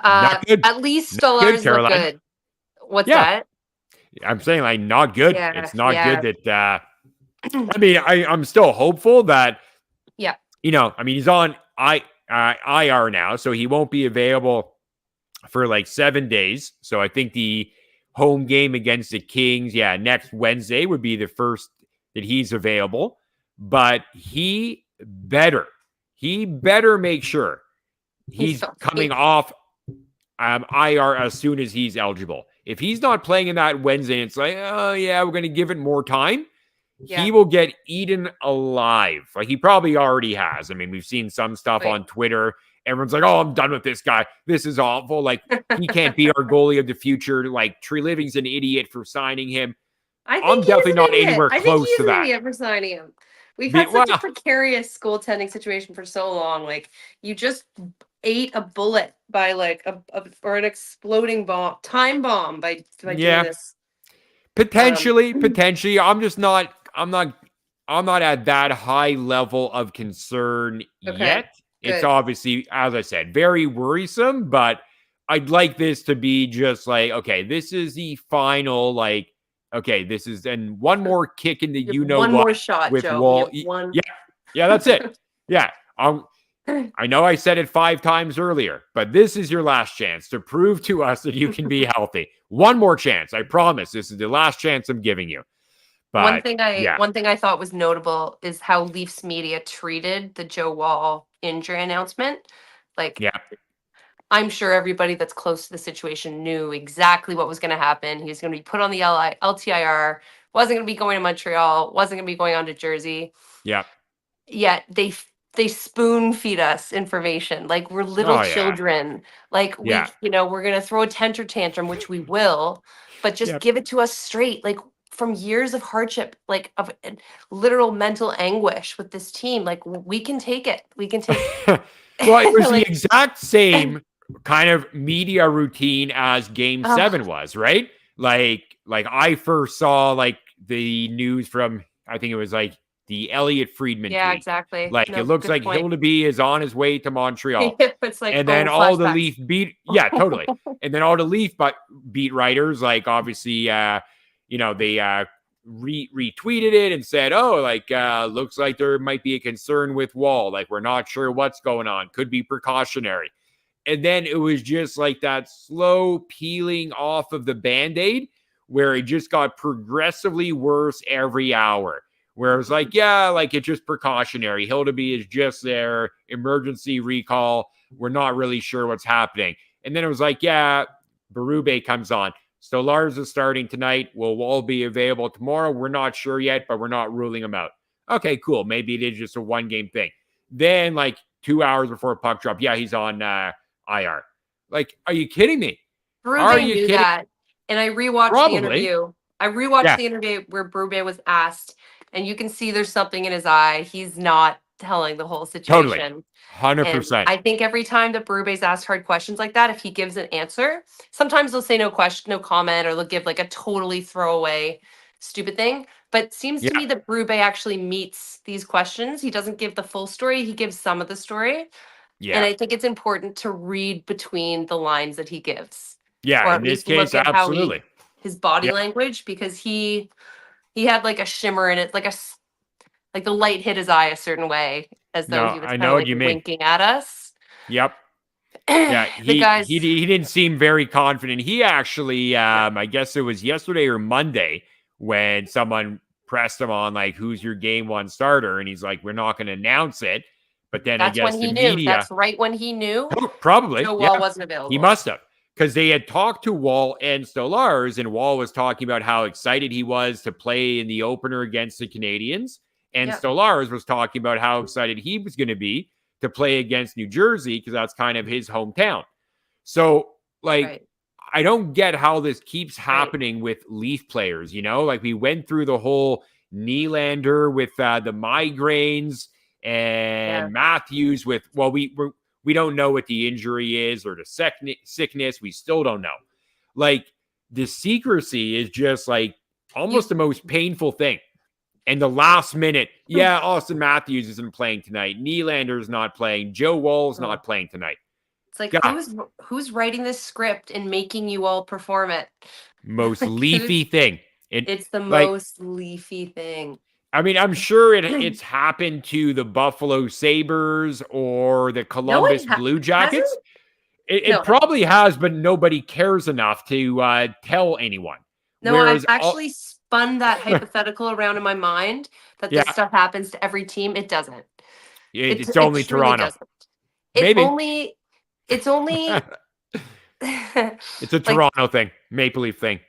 Speaker 6: At least Stolars look good. What's that?
Speaker 5: I'm saying, like, not good. It's not good that I mean, I'm still hopeful that he's on IR now, so he won't be available for like 7 days. So I think the home game against the Kings, next Wednesday would be the first that he's available. But he better make sure he's coming off IR as soon as he's eligible. If he's not playing in that Wednesday, it's like, oh yeah, we're going to give it more time. He will get eaten alive. Like he probably already has. I mean, we've seen some stuff on Twitter. Everyone's like, oh, I'm done with this guy. This is awful. Like, he can't be our goalie of the future. Like, Tree Living's an idiot for signing him. I'm definitely not anywhere close to that.
Speaker 6: I think he's an idiot for signing him. We've had such a precarious goaltending situation for so long. Like, you just ate a bullet by like or an exploding time bomb by doing this.
Speaker 5: Potentially. I'm not at that high level of concern yet. It's obviously, as I said, very worrisome, but I'd like this to be just like, okay, this is the final, like, okay, this is, and one more kick in the
Speaker 6: one more shot with Joe.
Speaker 5: Wall. Yeah, that's it. Yeah. I know I said it 5 times earlier, but this is your last chance to prove to us that you can be healthy. One more chance. I promise. This is the last chance I'm giving you. But,
Speaker 6: one thing I thought was notable is how Leafs media treated the Joe Wall injury announcement. Like, I'm sure everybody that's close to the situation knew exactly what was going to happen. He was going to be put on the LTIR, wasn't going to be going to Montreal, wasn't going to be going on to Jersey.
Speaker 5: Yeah.
Speaker 6: Yet they spoon feed us information like we're little children. Like we're going to throw a temper tantrum, which we will, but just give it to us straight. Like, from years of hardship, like of literal mental anguish with this team, like we can take it. We can take it.
Speaker 5: Well, it was the exact same kind of media routine as Game 7 was, right? Like I first saw like the news from, I think it was like the Elliot Friedman tweet.
Speaker 6: Exactly.
Speaker 5: Like, it looks like Hildaby is on his way to Montreal.
Speaker 6: It's like,
Speaker 5: and then all the Leaf beat, totally. And then all the Leaf beat writers, like obviously, they retweeted it and said, oh, like, looks like there might be a concern with Wall. Like, we're not sure what's going on. Could be precautionary. And then it was just like that slow peeling off of the Band-Aid where it just got progressively worse every hour. Where it was like, it's just precautionary. Hildaby is just there. Emergency recall. We're not really sure what's happening. And then it was like, Berube comes on. So Lars is starting tonight. Will Wall be available tomorrow? We're not sure yet, but we're not ruling him out. Okay, cool. Maybe it is just a one-game thing. Then, like 2 hours before puck drop, he's on IR. Like, are you kidding me?
Speaker 6: Berube knew that. And I rewatched the interview. The interview where Berube was asked, and you can see there's something in his eye. He's not telling the whole situation.
Speaker 5: Totally. 100%.
Speaker 6: And I think every time that Berube's asked hard questions like that, if he gives an answer, sometimes they'll say no question, no comment, or they'll give like a totally throwaway stupid thing. But seems to
Speaker 5: Yeah.
Speaker 6: me that Berube actually meets these questions. He doesn't give the full story. He gives some of the story. And
Speaker 5: Yeah.
Speaker 6: I think it's important to read between the lines that he gives.
Speaker 5: Yeah.
Speaker 6: Or
Speaker 5: In
Speaker 6: at
Speaker 5: this
Speaker 6: least look
Speaker 5: case,
Speaker 6: at how
Speaker 5: absolutely.
Speaker 6: his body
Speaker 5: Yeah.
Speaker 6: language, because he had like a shimmer in it, like the light hit his eye a certain way, as though
Speaker 5: No,
Speaker 6: he was
Speaker 5: I
Speaker 6: kind
Speaker 5: know
Speaker 6: of
Speaker 5: what
Speaker 6: like
Speaker 5: you mean.
Speaker 6: winking at us.
Speaker 5: Yep. Yeah,
Speaker 6: The
Speaker 5: he
Speaker 6: guys,
Speaker 5: didn't seem very confident. He actually,
Speaker 6: no,
Speaker 5: I guess it was yesterday or Monday when someone pressed him on like, "Who's your game one starter?" And he's like, "We're not going to announce it." But then I
Speaker 6: that's when
Speaker 5: guess the
Speaker 6: he knew.
Speaker 5: media,
Speaker 6: That's right when he knew
Speaker 5: probably,
Speaker 6: Joe Wall
Speaker 5: yeah,
Speaker 6: wasn't
Speaker 5: he
Speaker 6: available.
Speaker 5: must have, because they had talked to Wall and Stolarz, and Wall was talking about how excited he was to play in the opener against the Canadiens, and
Speaker 6: Yep.
Speaker 5: Stolarz was talking about how excited he was going to be to play against New Jersey because that's kind of his hometown. So, like,
Speaker 6: Right.
Speaker 5: I don't get how this keeps happening with Leaf players, Like, we went through the whole Nylander with the migraines and
Speaker 6: Yeah.
Speaker 5: Matthews with, well, we don't know what the injury is or the sickness. We still don't know. Like, the secrecy is just, like, almost the most painful thing. And the last minute, yeah, Austin Matthews isn't playing tonight. Nylander's not playing. Joe Wall's not playing tonight.
Speaker 6: It's like,
Speaker 5: God,
Speaker 6: who's writing this script and making you all perform it?
Speaker 5: most
Speaker 6: Like,
Speaker 5: leafy thing.
Speaker 6: It's the
Speaker 5: like,
Speaker 6: most leafy thing.
Speaker 5: I mean, I'm sure it's happened to the Buffalo Sabres or the Columbus Blue Jackets.
Speaker 6: hasn't?
Speaker 5: It
Speaker 6: No.
Speaker 5: probably has, but nobody cares enough to tell anyone.
Speaker 6: No,
Speaker 5: Whereas
Speaker 6: I've actually spun that hypothetical around in my mind that this
Speaker 5: Yeah.
Speaker 6: stuff happens to every team. It doesn't.
Speaker 5: It's only
Speaker 6: it truly
Speaker 5: Toronto.
Speaker 6: doesn't. It's
Speaker 5: Maybe.
Speaker 6: only
Speaker 5: It's a
Speaker 6: like,
Speaker 5: Toronto thing, Maple Leaf thing.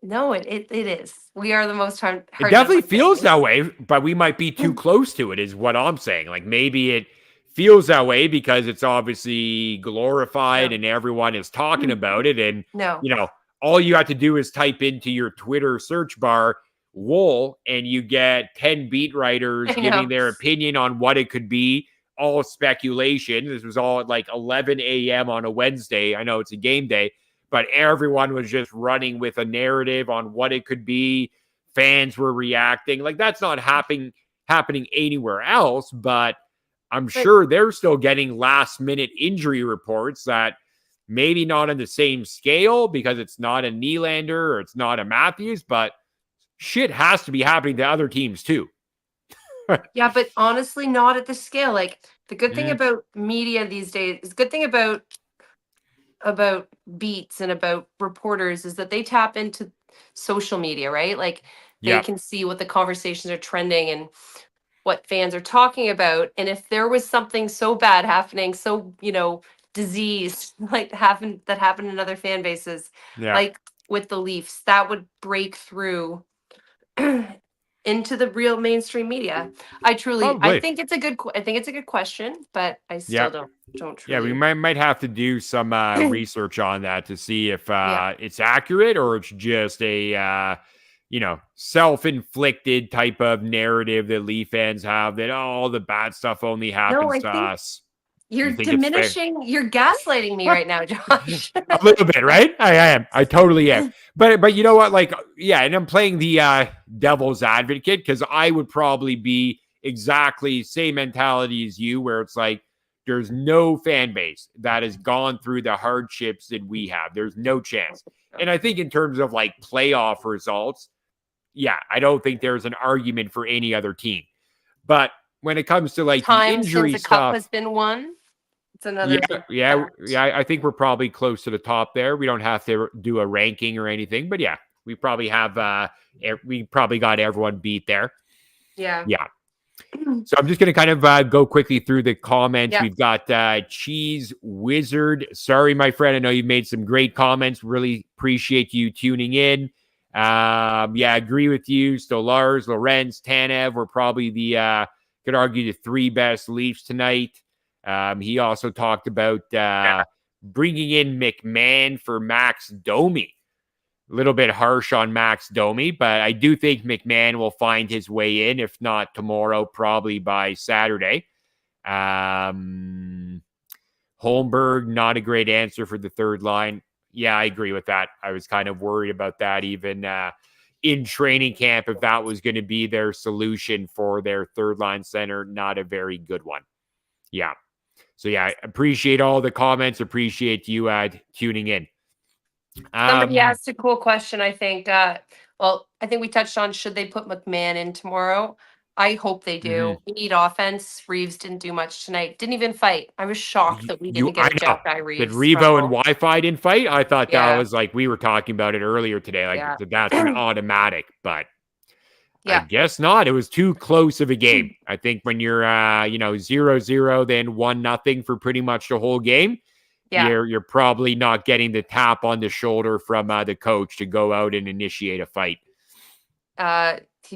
Speaker 6: no, it is. We are the most hard.
Speaker 5: It definitely feels that way, but we might be too close to it, is what I'm saying. Like, maybe it feels that way because it's obviously glorified and everyone is talking about it. And,
Speaker 6: No.
Speaker 5: All you have to do is type into your Twitter search bar Wool, and you get 10 beat writers giving their opinion on what it could be. All speculation. This was all at like 11 a.m. on a Wednesday. I know it's a game day, but everyone was just running with a narrative on what it could be. Fans were reacting. Like, that's not happening anywhere else, but I'm sure they're still getting last minute injury reports that maybe not on the same scale because it's not a Nylander or it's not a Matthews, but shit has to be happening to other teams too.
Speaker 6: Yeah, but honestly, not at the scale. Like, the good thing about media these days is good thing about beats and about reporters is that they tap into social media, right? Like, they can see what the conversations are trending and what fans are talking about. And if there was something so bad happening, so, disease like that happened in other fan bases, like with the Leafs, that would break through into the real mainstream media. I think it's a good question, but I still don't truly.
Speaker 5: Yeah, we might have to do some research on that to see if it's accurate or it's just a self-inflicted type of narrative that Leaf fans have that all the bad stuff only happens to us.
Speaker 6: You're you're gaslighting me right now, Josh.
Speaker 5: A little bit, right? I am. I totally am. But you know what? Like, yeah, and I'm playing the devil's advocate because I would probably be exactly same mentality as you, where it's like there's no fan base that has gone through the hardships that we have. There's no chance. And I think in terms of like playoff results, yeah, I don't think there's an argument for any other team. But when it comes to like the injury
Speaker 6: since a
Speaker 5: stuff,
Speaker 6: cup has been won. It's another
Speaker 5: yeah. I think we're probably close to the top there. We don't have to do a ranking or anything, but yeah, we probably have we probably got everyone beat there.
Speaker 6: Yeah.
Speaker 5: So I'm just going to kind of go quickly through the comments.
Speaker 6: Yeah.
Speaker 5: We've got Cheese Wizard. Sorry, my friend. I know you've made some great comments. Really appreciate you tuning in. Yeah, agree with you. Stolarz, Lorenz, Tanev were probably the could argue the three best Leafs tonight. He also talked about bringing in McMahon for Max Domi. A little bit harsh on Max Domi, but I do think McMahon will find his way in, if not tomorrow, probably by Saturday. Holmberg, not a great answer for the third line. Yeah, I agree with that. I was kind of worried about that even in training camp if that was going to be their solution for their third line center. Not a very good one. Yeah. So yeah, I appreciate all the comments. Appreciate you tuning in.
Speaker 6: Somebody asked a cool question, I think. Well, I think we touched on, should they put McMahon in tomorrow? I hope they do. We need offense. Reeves didn't do much tonight. Didn't even fight. I was shocked that we didn't get a Jeff guy Reeves.
Speaker 5: Did Revo and Wi-Fi didn't fight? I thought that was like, we were talking about it earlier today. Like that's an automatic, but I guess not. It was too close of a game. I think when you're 0-0, then 1-0 for pretty much the whole game, you're probably not getting the tap on the shoulder from the coach to go out and initiate a fight.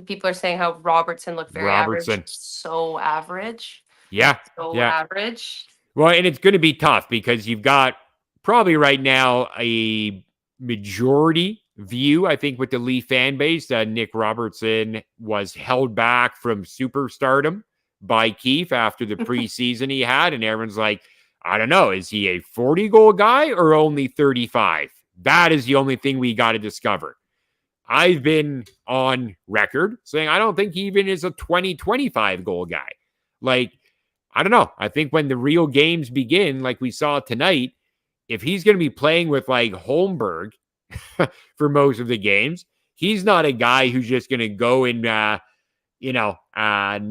Speaker 6: People are saying how Robertson looked very average. So average.
Speaker 5: Yeah.
Speaker 6: Average.
Speaker 5: Well, and it's going to be tough because you've got probably right now a majority view, I think, with the Leaf fan base. Nick Robertson was held back from superstardom by Keefe after the preseason he had. And everyone's like, I don't know, is he a 40-goal guy or only 35? That is the only thing we got to discover. I've been on record saying I don't think he even is a 20-25 goal guy. Like, I don't know. I think when the real games begin, like we saw tonight, if he's going to be playing with like Holmberg for most of the games, he's not a guy who's just going to go and,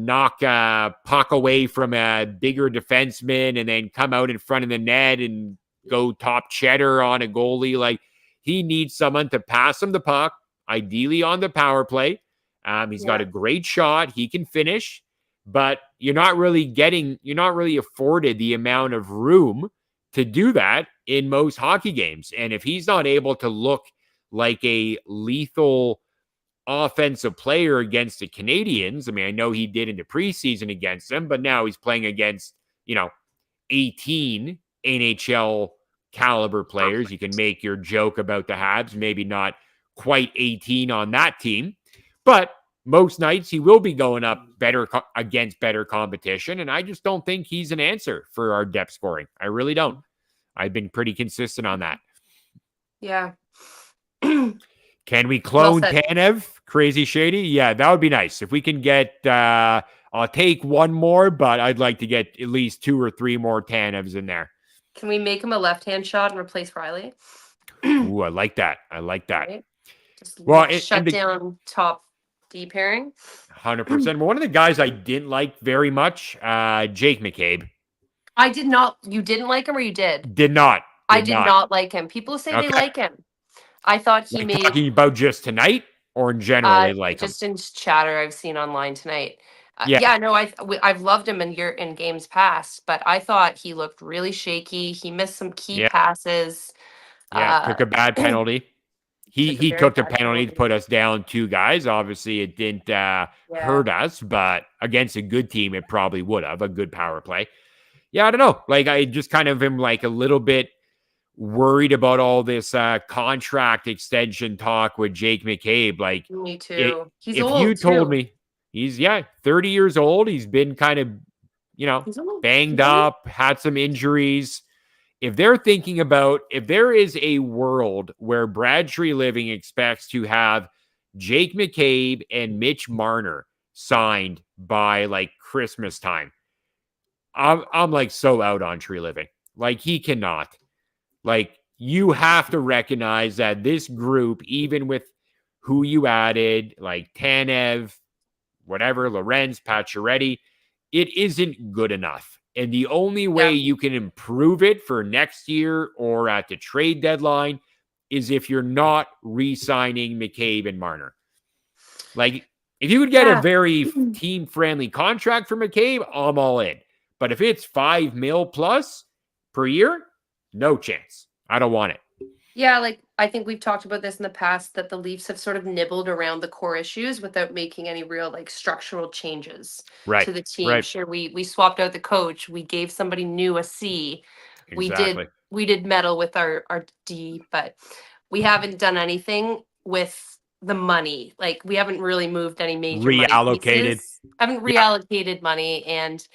Speaker 5: knock a puck away from a bigger defenseman and then come out in front of the net and go top cheddar on a goalie. Like, he needs someone to pass him the puck, ideally on the power play. He's got a great shot. He can finish, but you're not really afforded the amount of room to do that in most hockey games. And if he's not able to look like a lethal offensive player against the Canadiens, I mean, I know he did in the preseason against them, but now he's playing against, 18 NHL caliber players. You can make your joke about the Habs, maybe not quite 18 on that team, but most nights he will be going up against better competition. And I just don't think he's an answer for our depth scoring. I really don't. I've been pretty consistent on that.
Speaker 6: Yeah.
Speaker 5: Can we clone Tanev? Crazy Shady? Yeah, that would be nice. If we can get, I'll take one more, but I'd like to get at least 2 or 3 more Tanevs in there.
Speaker 6: Can we make him a left-hand shot and replace Riley?
Speaker 5: Ooh, I like that. Right?
Speaker 6: Just shut down top D pairing.
Speaker 5: 100%. One of the guys I didn't like very much, Jake McCabe.
Speaker 6: I did not. You didn't like him, or you did?
Speaker 5: Did not.
Speaker 6: I did not like him. People say they like him. I thought he made.
Speaker 5: Talking about just tonight, or in general, they like
Speaker 6: just
Speaker 5: him?
Speaker 6: Just in chatter I've seen online tonight. No, I've loved him in games past, but I thought he looked really shaky. He missed some key passes.
Speaker 5: Took a bad penalty. He took the penalty to put us down 2 guys. Obviously, it didn't hurt us, but against a good team, it probably would have. A good power play. Yeah, I don't know. Like, I just kind of am like a little bit worried about all this contract extension talk with Jake McCabe. Like,
Speaker 6: me too.
Speaker 5: He's old. If you told me he's 30 years old, he's been kind of, banged up, had some injuries. If they're thinking about, if there is a world where Brad Treliving expects to have Jake McCabe and Mitch Marner signed by like Christmas time, I'm like so out on Treliving. Like, he cannot. Like, you have to recognize that this group, even with who you added, like Tanev, whatever, Lorenz, Pacioretty, it isn't good enough. And the only way you can improve it for next year or at the trade deadline is if you're not re-signing McCabe and Marner. Like, if you could get a very team-friendly contract for McCabe, I'm all in. But if it's $5 million plus per year, no chance. I don't want it.
Speaker 6: Yeah, like, I think we've talked about this in the past, that the Leafs have sort of nibbled around the core issues without making any real like structural changes to the team. Right. Sure, we swapped out the coach. We gave somebody new a C.
Speaker 5: Exactly.
Speaker 6: We did meddle with our D, but we haven't done anything with the money. Like, we haven't really moved any major
Speaker 5: reallocated.
Speaker 6: Haven't reallocated money, and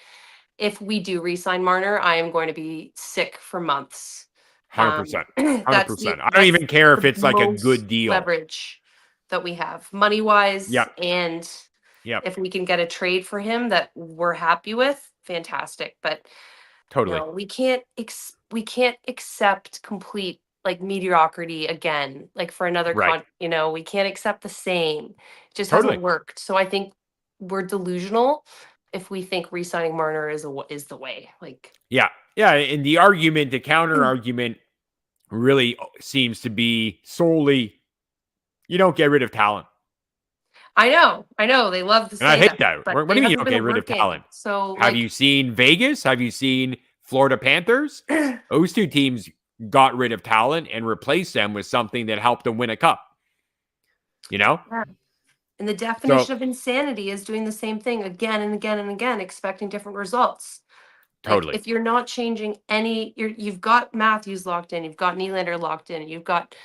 Speaker 6: if we do re-sign Marner, I am going to be sick for months.
Speaker 5: 100%. 100%. I don't even care if it's like a good deal.
Speaker 6: that we have, money wise,
Speaker 5: Yep.
Speaker 6: and
Speaker 5: Yep.
Speaker 6: if we can get a trade for him that we're happy with, fantastic. But
Speaker 5: Totally.
Speaker 6: we can't accept complete like mediocrity again, like for another
Speaker 5: Right.
Speaker 6: we can't accept the same. It just
Speaker 5: Totally.
Speaker 6: hasn't worked. So I think we're delusional if we think re-signing Marner is the way. Like,
Speaker 5: Yeah. And the counter argument really seems to be solely you don't get rid of talent.
Speaker 6: I know. They love to say
Speaker 5: And I hate
Speaker 6: that.
Speaker 5: that.
Speaker 6: But
Speaker 5: What do you
Speaker 6: it
Speaker 5: mean you
Speaker 6: hasn't
Speaker 5: don't
Speaker 6: been
Speaker 5: get rid of
Speaker 6: working.
Speaker 5: talent?
Speaker 6: So
Speaker 5: Have you seen Vegas? Have you seen Florida Panthers? Those two teams got rid of talent and replaced them with something that helped them win a cup.
Speaker 6: Yeah. And the definition of insanity is doing the same thing again and again and again, expecting different results.
Speaker 5: Totally.
Speaker 6: Like, if you're not changing you've got Matthews locked in, you've got Nylander locked in, you've got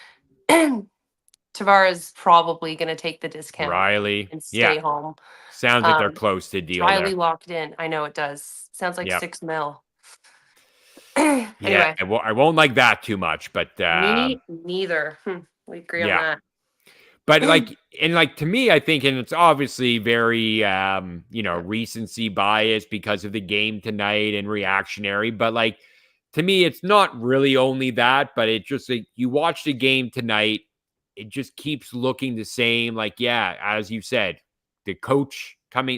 Speaker 6: Tavares probably going to take the discount.
Speaker 5: Riley.
Speaker 6: And stay home.
Speaker 5: Sounds like they're close to deal
Speaker 6: Riley
Speaker 5: there.
Speaker 6: locked in. I know it does. Sounds like $6 million.
Speaker 5: Anyway. Yeah, I won't like that too much, but
Speaker 6: me neither. We agree on that.
Speaker 5: But to me, I think, and it's obviously very, recency bias because of the game tonight and reactionary. But to me, it's not really only that, but it just you watch the game tonight, it just keeps looking the same. As you said, the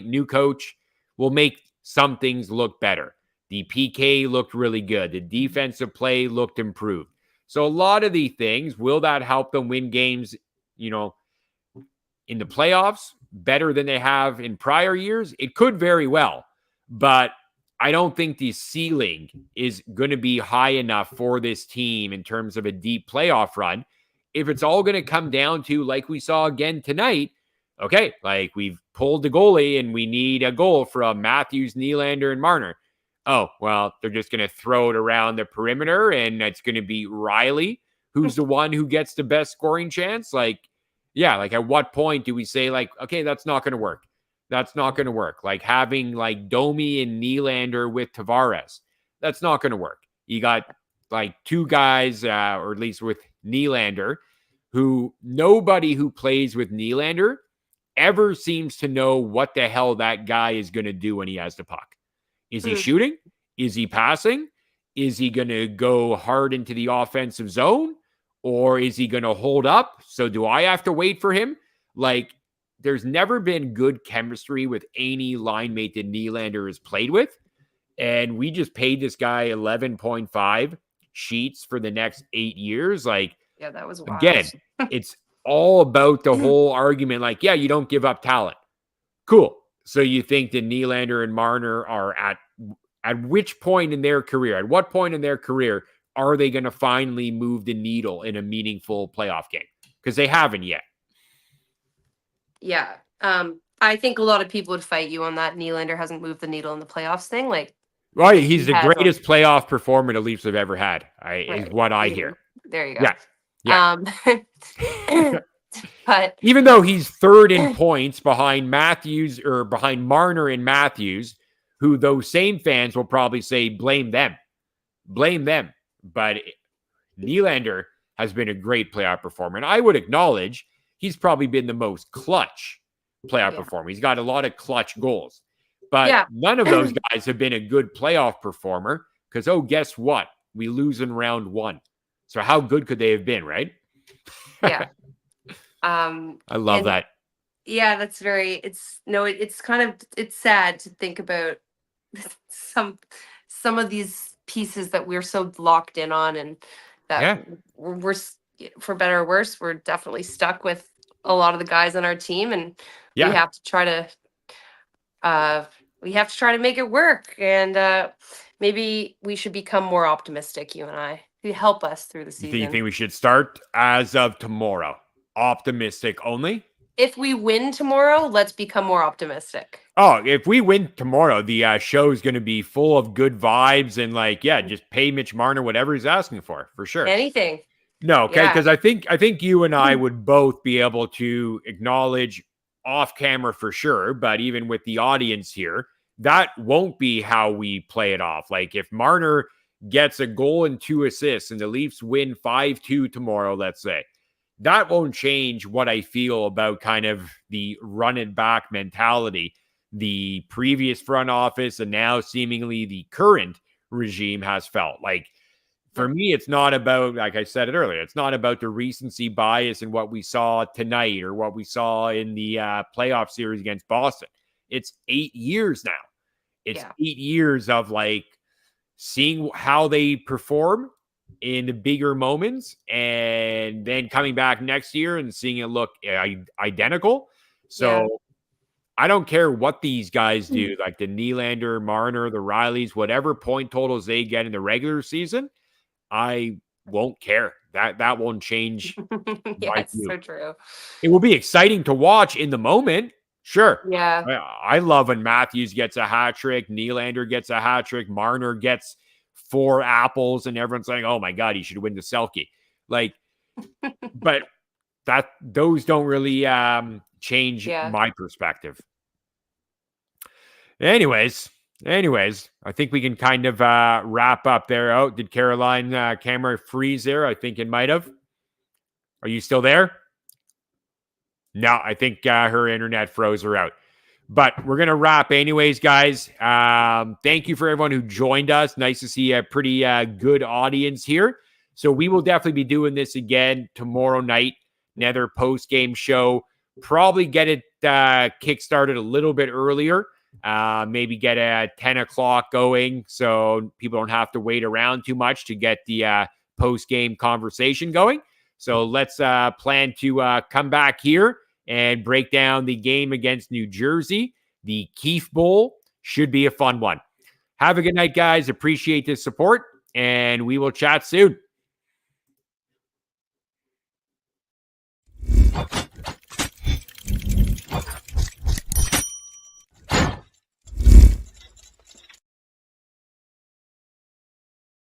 Speaker 5: new coach will make some things look better. The PK looked really good. The defensive play looked improved. So a lot of the things, will that help them win games, in the playoffs better than they have in prior years? It could very well, but I don't think the ceiling is going to be high enough for this team in terms of a deep playoff run. If it's all going to come down to, like we saw again tonight, okay, we've pulled the goalie and we need a goal from Matthews, Nylander, and Marner. Oh, well, they're just going to throw it around the perimeter and it's going to be Riley, who's the one who gets the best scoring chance. At what point do we say, okay, that's not going to work? That's not going to work. Having Domi and Nylander with Tavares, that's not going to work. You got two guys, or at least with Nylander, who nobody who plays with Nylander ever seems to know what the hell that guy is going to do when he has the puck. Is he shooting? Is he passing? Is he going to go hard into the offensive zone? Or is he going to hold up? So do I have to wait for him? There's never been good chemistry with any line mate that Nylander has played with. And we just paid this guy 11.5 sheets for the next 8 years.
Speaker 6: That was wild.
Speaker 5: Again, it's all about the whole argument. You don't give up talent. Cool. So you think that Nylander and Marner are at which point in their career, at what point in their career are they going to finally move the needle in a meaningful playoff game? Because they haven't yet.
Speaker 6: Yeah. I think a lot of people would fight you on that. Nylander hasn't moved the needle in the playoffs thing.
Speaker 5: Right. He's the greatest playoff performer the Leafs have ever had, is what I hear.
Speaker 6: There you go.
Speaker 5: Yeah.
Speaker 6: But
Speaker 5: even though he's third in points behind Marner and Matthews, who those same fans will probably say, blame them. But Nylander has been a great playoff performer. And I would acknowledge he's probably been the most clutch playoff performer. He's got a lot of clutch goals. But none of those guys have been a good playoff performer because, guess what? We lose in round 1. So how good could they have been, right?
Speaker 6: Yeah.
Speaker 5: I love that.
Speaker 6: Yeah, that's it's sad to think about some of these pieces that we're so locked in on, and that we're, for better or worse, we're definitely stuck with a lot of the guys on our team, and we have to try to make it work. And maybe we should become more optimistic, you and I. You help us through the season.
Speaker 5: Do you think we should start as of tomorrow? Optimistic only?
Speaker 6: If we win tomorrow, let's become more optimistic.
Speaker 5: Oh, if we win tomorrow, the show is going to be full of good vibes and just pay Mitch Marner whatever he's asking for sure.
Speaker 6: Anything.
Speaker 5: No, okay, because I think you and I would both be able to acknowledge off camera for sure, but even with the audience here, that won't be how we play it off. If Marner gets a goal and 2 assists and the Leafs win 5-2 tomorrow, let's say, that won't change what I feel about kind of the run it back mentality the previous front office and now seemingly the current regime has felt. Like, for me, it's not about, like I said it earlier, it's not about the recency bias in what we saw tonight or what we saw in the playoff series against Boston. It's 8 years now. It's 8 years of like seeing how they perform in the bigger moments and then coming back next year and seeing it look identical. So I don't care what these guys do, like the Nylander, Marner, the Rileys, whatever point totals they get in the regular season, I won't care. That won't change.
Speaker 6: Yes, so true.
Speaker 5: It will be exciting to watch in the moment. Sure.
Speaker 6: Yeah.
Speaker 5: I love when Matthews gets a hat trick, Nylander gets a hat trick, Marner gets 4 apples, and everyone's like, oh my God, he should win the Selke. Like, but those don't really change my perspective. Anyways, I think we can kind of wrap up there. Oh, did Caroline camera freeze there? I think it might have. Are you still there? No, I think her internet froze her out. But we're going to wrap anyways, guys. Thank you for everyone who joined us. Nice to see a pretty good audience here. So we will definitely be doing this again tomorrow night. Another post-game show. Probably get it kick-started a little bit earlier. Maybe get a 10 o'clock going so people don't have to wait around too much to get the post-game conversation going. So let's plan to come back here and break down the game against New Jersey. The Keefe Bowl should be a fun one. Have a good night, guys. Appreciate the support, and we will chat soon.